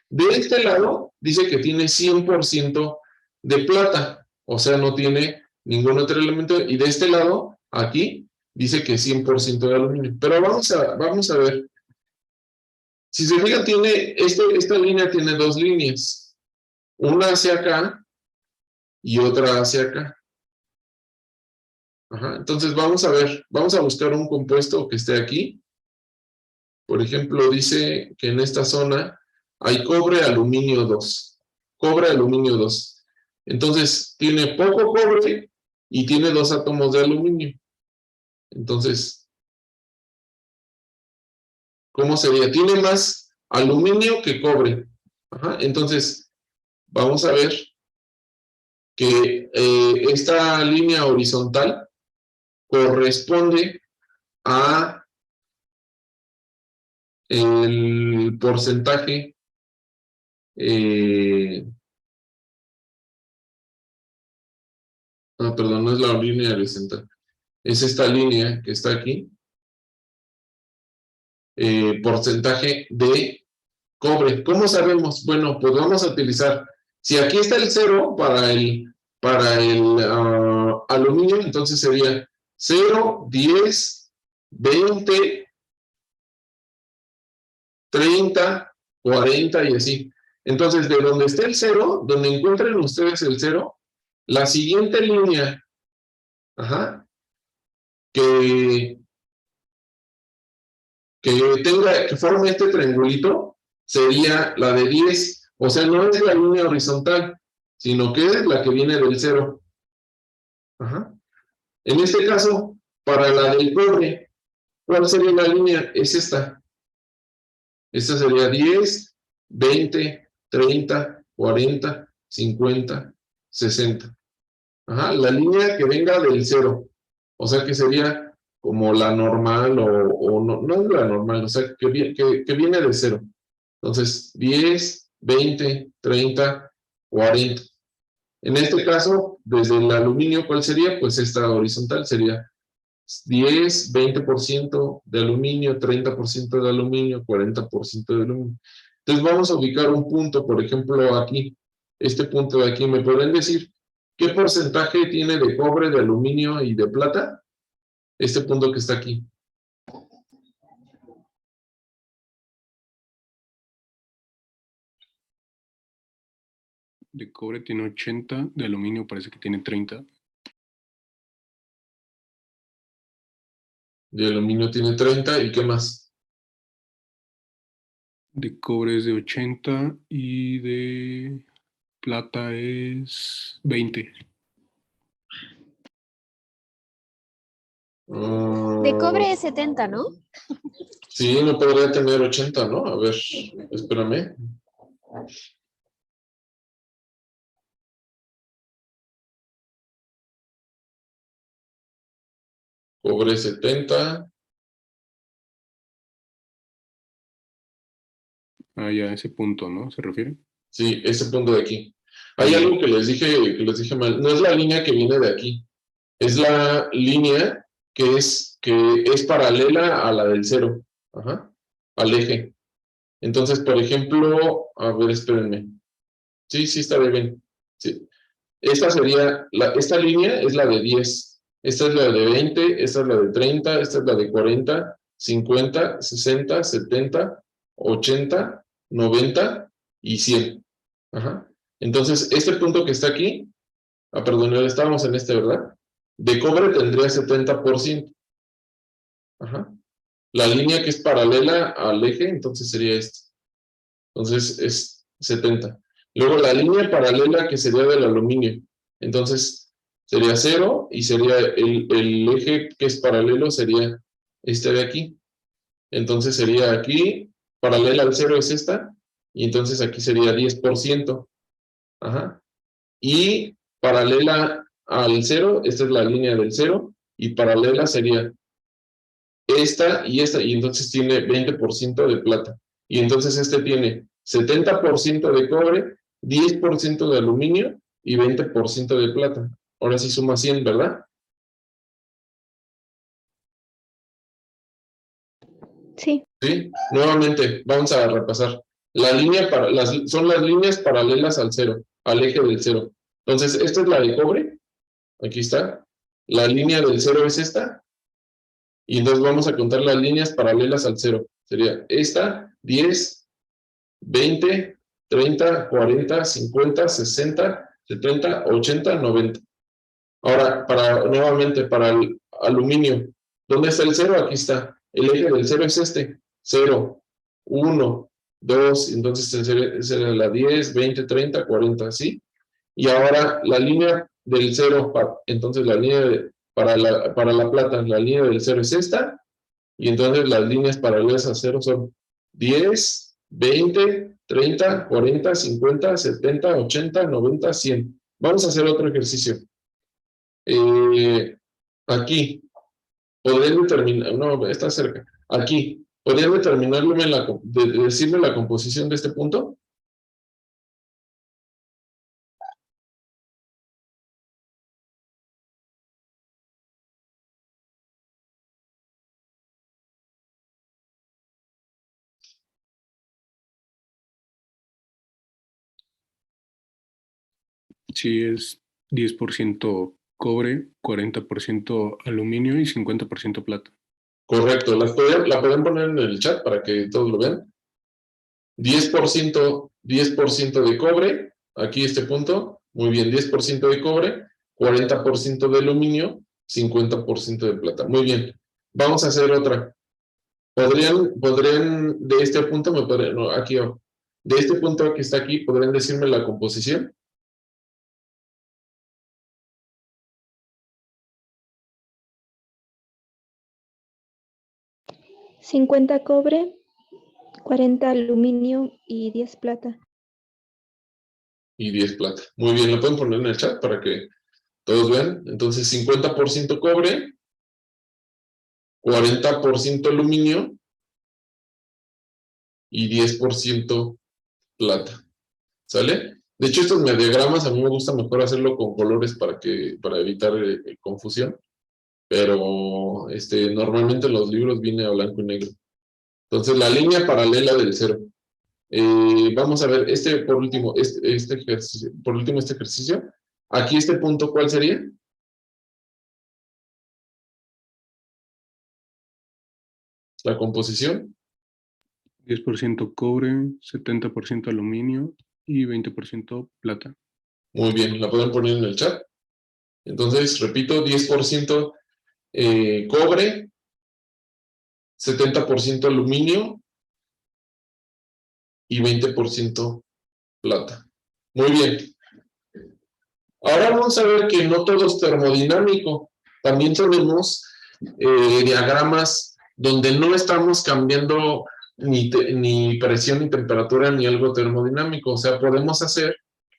De este lado, dice que tiene 100% de plata, o sea, no tiene ningún otro elemento. Y de este lado, aquí, dice que 100% de aluminio. Pero vamos a ver. Si se fijan, esta línea tiene dos líneas. Una hacia acá y otra hacia acá. Ajá. Entonces vamos a ver, vamos a buscar un compuesto que esté aquí. Por ejemplo, dice que en esta zona hay cobre, aluminio 2. Cobre, aluminio 2. Entonces tiene poco cobre y tiene 2 átomos de aluminio. Entonces, ¿cómo sería? Tiene más aluminio que cobre. Ajá. Entonces, vamos a ver que esta línea horizontal corresponde a el porcentaje perdón, no es la línea horizontal, es esta línea que está aquí, porcentaje de cobre. ¿Cómo sabemos? Bueno, pues vamos a utilizar, si aquí está el 0 para el aluminio, entonces sería 0, 10, 20, 30, 40 y así. Entonces, de donde esté el 0, donde encuentren ustedes el 0, la siguiente línea, que forme este triangulito, sería la de 10. O sea, no es la línea horizontal, sino que es la que viene del 0. En este caso, para la del cobre, ¿cuál sería la línea? Es esta. Esta sería 10, 20, 30, 40, 50, 60. La línea que venga del 0. O sea que sería como la normal o no es la normal, o sea que viene de 0. Entonces, 10, 20, 30, 40. En este caso, desde el aluminio, ¿cuál sería? Pues esta horizontal sería 10, 20% de aluminio, 30% de aluminio, 40% de aluminio. Entonces vamos a ubicar un punto, por ejemplo, aquí, este punto de aquí. ¿Me pueden decir qué porcentaje tiene de cobre, de aluminio y de plata? Este punto que está aquí. De cobre tiene 80, de aluminio parece que tiene 30. De aluminio tiene 30, ¿y qué más? De cobre es de 80 y de plata es 20. De cobre es 70, ¿no? Sí, no podría tener 80, ¿no? A ver, espérame. Cobre 70. Ya, ese punto, ¿no? ¿Se refiere? Sí, ese punto de aquí. Hay algo que les dije mal. No es la línea que viene de aquí. Es la línea que es paralela a la del 0. Al eje. Entonces, por ejemplo, a ver, espérenme. Sí, está bien. Sí. Esta línea es la de 10. Esta es la de 20, esta es la de 30, esta es la de 40, 50, 60, 70, 80, 90 y 100. Entonces, este punto que está aquí, perdón, estábamos en este, ¿verdad? De cobre tendría 70%. La línea que es paralela al eje, entonces sería esta. Entonces es 70. Luego la línea paralela que sería del aluminio. Entonces sería 0 y sería el eje que es paralelo sería este de aquí. Entonces sería aquí, paralela al 0 es esta, y entonces aquí sería 10%. Ajá. Y paralela al 0, esta es la línea del 0, y paralela sería esta, y entonces tiene 20% de plata. Y entonces este tiene 70% de cobre, 10% de aluminio y 20% de plata. Ahora sí suma 100, ¿verdad? Sí. Sí, nuevamente vamos a repasar. La línea son las líneas paralelas al 0, al eje del 0. Entonces, esta es la de cobre, aquí está. La línea del 0 es esta, y entonces vamos a contar las líneas paralelas al 0. Sería esta, 10, 20, 30, 40, 50, 60, 70, 80, 90. Ahora, nuevamente, para el aluminio, ¿dónde está el 0? Aquí está. El eje del 0 es este. 0, 1, 2, entonces será la 10, 20, 30, 40, ¿sí? Y ahora la línea del 0, entonces la línea para la plata, la línea del 0 es esta, y entonces las líneas paralelas a 0 son 10, 20, 30, 40, 50, 70, 80, 90, 100. Vamos a hacer otro ejercicio. Aquí, podrían determinar, no, está cerca. Aquí, ¿podrían decirme la composición de este punto? Sí, es 10% cobre, 40% aluminio y 50% plata. Correcto, la pueden poner en el chat para que todos lo vean. 10% de cobre, aquí este punto, muy bien, 10% de cobre, 40% de aluminio, 50% de plata. Muy bien, vamos a hacer otra. ¿Podrían de este punto, no, aquí, de este punto que está aquí, podrían decirme la composición? ¿50 cobre, 40 aluminio y 10 plata? Y 10 plata. Muy bien, lo pueden poner en el chat para que todos vean. Entonces, 50% cobre, 40% aluminio y 10% plata. ¿Sale? De hecho, estos diagramas a mí me gusta mejor hacerlo con colores para evitar confusión, pero normalmente en los libros viene a blanco y negro. Entonces, la línea paralela del 0. Vamos a ver, por último, este ejercicio. Aquí este punto, ¿cuál sería? La composición. 10% cobre, 70% aluminio y 20% plata. Muy bien, la pueden poner en el chat. Entonces, repito, 10% cobre, 70% aluminio y 20% plata. Muy bien. Ahora vamos a ver que no todo es termodinámico. También tenemos diagramas donde no estamos cambiando ni presión, ni temperatura, ni algo termodinámico. O sea,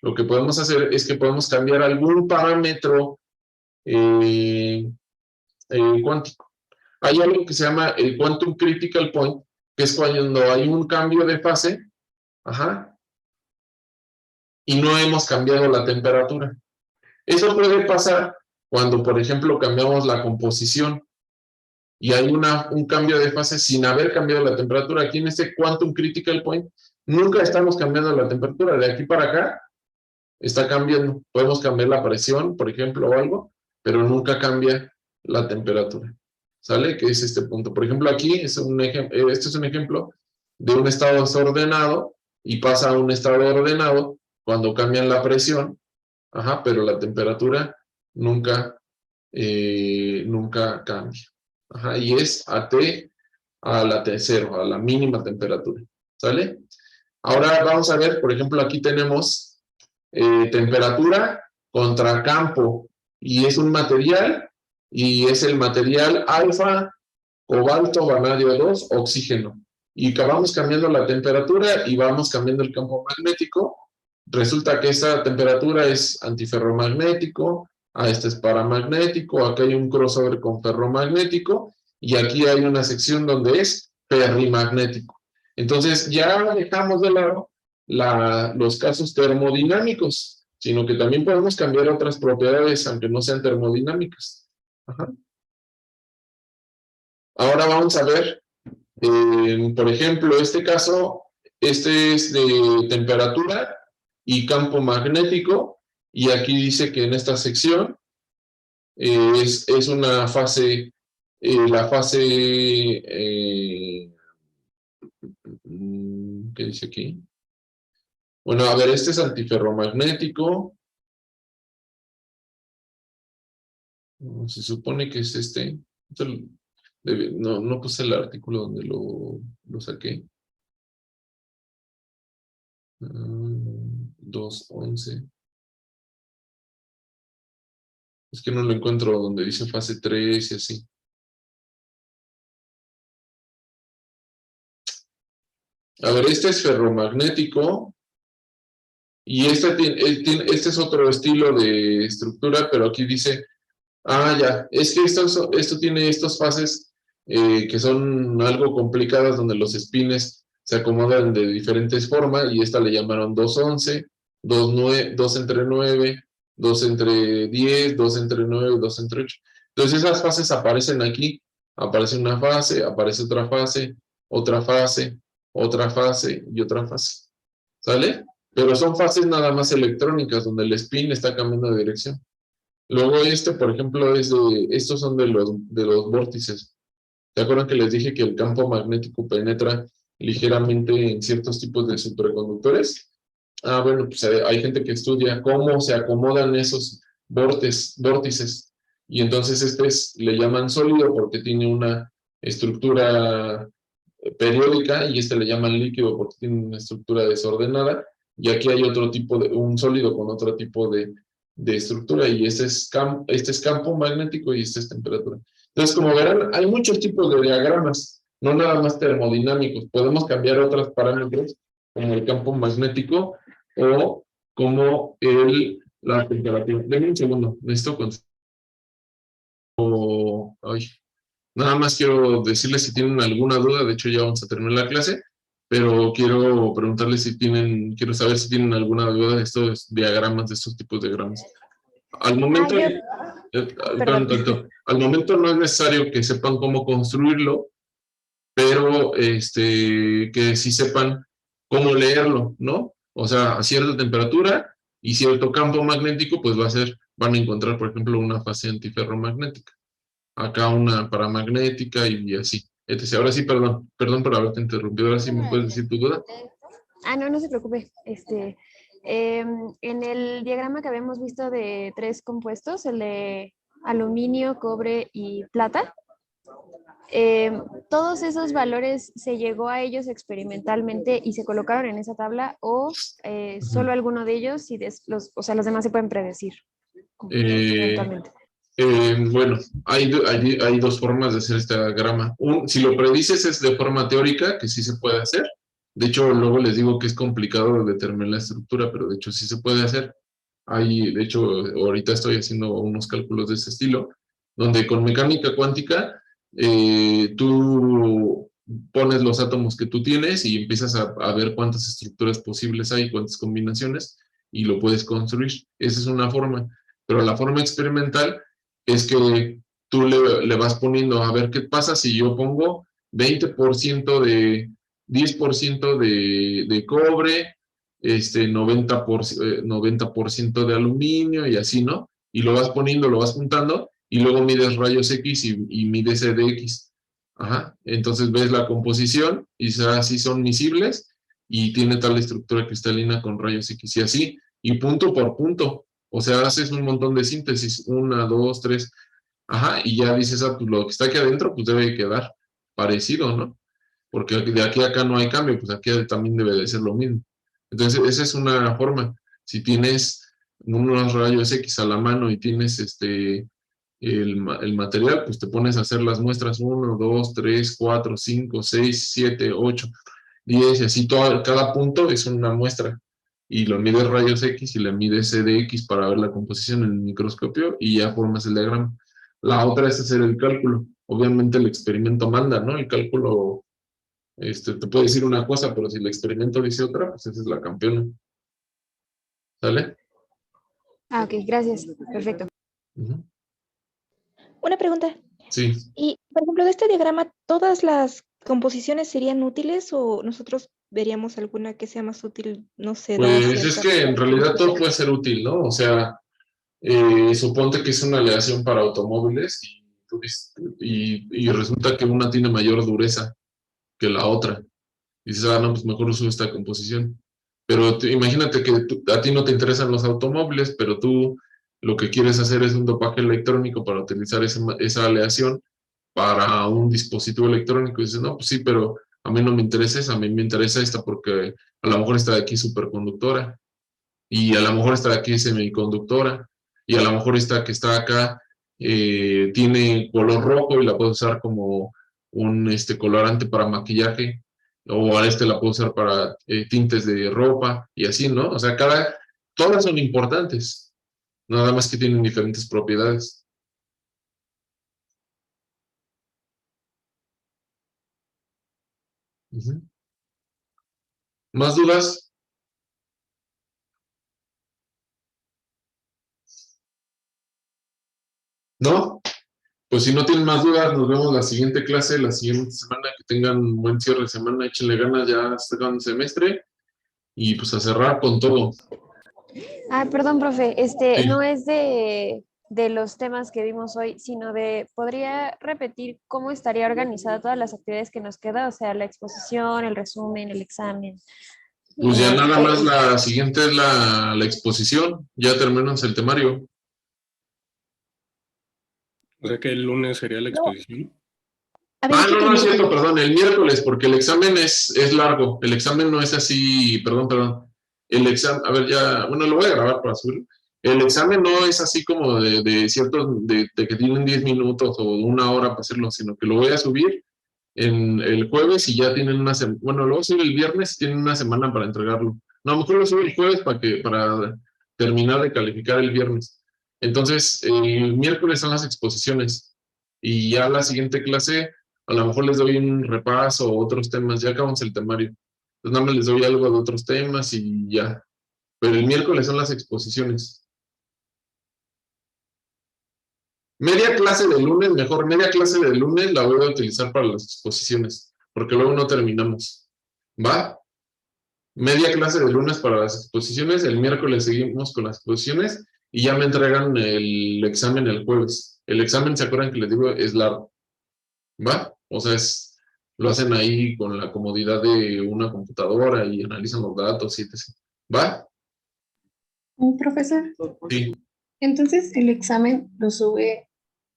lo que podemos hacer es que podemos cambiar algún parámetro cuántico. Hay algo que se llama el Quantum Critical Point, que es cuando hay un cambio de fase, y no hemos cambiado la temperatura. Eso puede pasar cuando, por ejemplo, cambiamos la composición y hay un cambio de fase sin haber cambiado la temperatura. Aquí en este Quantum Critical Point nunca estamos cambiando la temperatura. De aquí para acá está cambiando. Podemos cambiar la presión, por ejemplo, o algo, pero nunca cambia la temperatura. ¿Sale? Que es este punto. Por ejemplo, aquí este es un ejemplo de un estado desordenado y pasa a un estado ordenado cuando cambian la presión, pero la temperatura nunca cambia. Y es a T a la T0, a la mínima temperatura. ¿Sale? Ahora vamos a ver, por ejemplo, aquí tenemos temperatura contra campo. y es un material, y es el material alfa, cobalto, vanadio 2, oxígeno. Y vamos cambiando la temperatura y vamos cambiando el campo magnético. Resulta que esta temperatura es antiferromagnético, este es paramagnético, acá hay un crossover con ferromagnético, y aquí hay una sección donde es ferrimagnético. Entonces ya dejamos de lado los casos termodinámicos, sino que también podemos cambiar otras propiedades, aunque no sean termodinámicas. Ajá. Ahora vamos a ver, por ejemplo, este caso, este es de temperatura y campo magnético, y aquí dice que en esta sección es una fase, la fase, ¿qué dice aquí? Bueno, a ver, este es antiferromagnético, se supone que es este. No puse el artículo donde lo saqué. 2.11. Es que no lo encuentro donde dice fase 3 y así. A ver, este es ferromagnético. Y este es otro estilo de estructura, pero aquí dice, ya, es que esto tiene estas fases que son algo complicadas, donde los espines se acomodan de diferentes formas, y esta le llamaron 2.11, 2 entre 9, 2 entre 10, 2 entre 9, 2 entre 8. Entonces esas fases aparecen aquí, aparece una fase, aparece otra fase, otra fase, otra fase y otra fase. ¿Sale? Pero son fases nada más electrónicas, donde el spin está cambiando de dirección. Luego por ejemplo, estos son de los vórtices. ¿Se acuerdan que les dije que el campo magnético penetra ligeramente en ciertos tipos de superconductores? Bueno, pues hay gente que estudia cómo se acomodan esos vórtices. Y entonces le llaman sólido porque tiene una estructura periódica, y le llaman líquido porque tiene una estructura desordenada. Y aquí hay otro tipo un sólido con otro tipo de estructura, y este es campo magnético y este es temperatura. Entonces, como verán, hay muchos tipos de diagramas, no nada más termodinámicos. Podemos cambiar otros parámetros, como el campo magnético o como la temperatura. Denme un segundo, necesito nada más quiero decirles si tienen alguna duda. De hecho, ya vamos a terminar la clase, pero quiero preguntarles quiero saber si tienen alguna duda de estos diagramas, de estos tipos de diagramas. Al momento, al momento no es necesario que sepan cómo construirlo, pero que sí sepan cómo leerlo, ¿no? O sea, a cierta temperatura y cierto campo magnético, pues van a encontrar, por ejemplo, una fase antiferromagnética. Acá una paramagnética y así. Ahora sí, perdón por haberte interrumpido. Ahora sí me puedes decir tu duda. No se preocupe. En el diagrama que habíamos visto de 3 compuestos, el de aluminio, cobre y plata, ¿todos esos valores se llegó a ellos experimentalmente y se colocaron en esa tabla, o solo alguno de ellos, y los demás se pueden predecir eventualmente? Bueno, hay dos formas de hacer este diagrama. Si lo predices es de forma teórica, que sí se puede hacer. De hecho, luego les digo que es complicado determinar la estructura, pero de hecho sí se puede hacer. De hecho, ahorita estoy haciendo unos cálculos de ese estilo, donde con mecánica cuántica tú pones los átomos que tú tienes y empiezas a ver cuántas estructuras posibles hay, cuántas combinaciones, y lo puedes construir. Esa es una forma. Pero la forma experimental es que tú le vas poniendo, a ver qué pasa si yo pongo 10% de cobre, 90% de aluminio y así, ¿no? Y lo vas poniendo, lo vas juntando, y luego mides rayos X y mides EDX. Ajá. Entonces ves la composición y así son miscibles y tiene tal estructura cristalina con rayos X y así, y punto por punto. O sea, haces un montón de síntesis, 1, 2, 3, ajá, y ya dices, pues lo que está aquí adentro, pues debe quedar parecido, ¿no? Porque de aquí a acá no hay cambio, pues aquí también debe de ser lo mismo. Entonces, esa es una forma. Si tienes unos rayos X a la mano y tienes el material, pues te pones a hacer las muestras 1, 2, 3, 4, 5, 6, 7, 8, 10 y así cada punto es una muestra. Y lo mides rayos X y le mides CDX para ver la composición en el microscopio y ya formas el diagrama. La otra es hacer el cálculo. Obviamente el experimento manda, ¿no? El cálculo te puede decir una cosa, pero si el experimento dice otra, pues esa es la campeona. ¿Sale? Ah, ok, gracias. Perfecto. Ujú. Una pregunta. Sí. Y, por ejemplo, de este diagrama, ¿todas las composiciones serían útiles o nosotros veríamos alguna que sea más útil, no sé, dada Pues es cierta que en realidad todo característica? puede ser útil, ¿no? O sea, suponte que es una aleación para automóviles y resulta que una tiene mayor dureza que la otra. Y dices, no, pues mejor uso esta composición. Pero imagínate que a ti no te interesan los automóviles, pero tú lo que quieres hacer es un dopaje electrónico para utilizar esa aleación para un dispositivo electrónico. Y dices, no, pues sí, pero a mí no me interesa esa, a mí me interesa esta porque a lo mejor esta de aquí es superconductora y a lo mejor esta de aquí es semiconductora y a lo mejor esta que está acá tiene color rojo y la puedo usar como un colorante para maquillaje o a la puedo usar para tintes de ropa y así, ¿no? O sea, todas son importantes, nada más que tienen diferentes propiedades. Ujú. ¿Más dudas? ¿No? Pues si no tienen más dudas, nos vemos la siguiente clase, la siguiente semana. Que tengan un buen cierre de semana, échenle ganas, ya está acabando el semestre y pues a cerrar con todo. Ah, perdón, profe, no Sí. es de los temas que vimos hoy, sino ¿podría repetir cómo estaría organizada todas las actividades que nos queda? O sea, la exposición, el resumen, el examen. Pues ya nada más Eh, la siguiente es la exposición, ya terminamos el temario. O sea que el lunes sería la No, exposición. a ver, es lo que No es me cierto, dijeron. perdón, el miércoles, porque el examen es largo, el examen no es así, perdón. El examen, a ver, ya, bueno, lo voy a grabar para subirlo. El examen no es así como de ciertos, de que tienen 10 minutos o 1 hora para hacerlo, sino que lo voy a subir en el jueves y ya tienen bueno, lo voy a subir el viernes y tienen una semana para entregarlo. No, a lo mejor lo subo el jueves para terminar de calificar el viernes. Entonces, el miércoles son las exposiciones y ya la siguiente clase a lo mejor les doy un repaso o otros temas, ya acabamos el temario. Entonces nada más les doy algo de otros temas y ya. Pero el miércoles son las exposiciones. Media clase de lunes, mejor, media clase de lunes la voy a utilizar para las exposiciones, porque luego no terminamos. ¿Va? Media clase de lunes para las exposiciones, el miércoles seguimos con las exposiciones y ya me entregan el examen el jueves. El examen, ¿se acuerdan que les digo? Es largo. ¿Va? O sea, lo hacen ahí con la comodidad de una computadora y analizan los datos y etc. ¿Va? Profesor, Sí, entonces el examen lo sube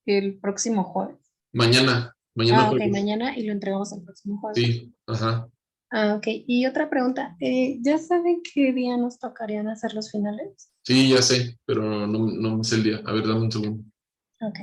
el próximo jueves. mañana Ah, ok, jueves. mañana y lo entregamos el próximo jueves. Sí, ajá. Ah, ok. Y otra pregunta, ¿ya saben qué día nos tocarían hacer los finales? Sí, ya sé, pero no me sé el día. A ver, dame un segundo. Ok.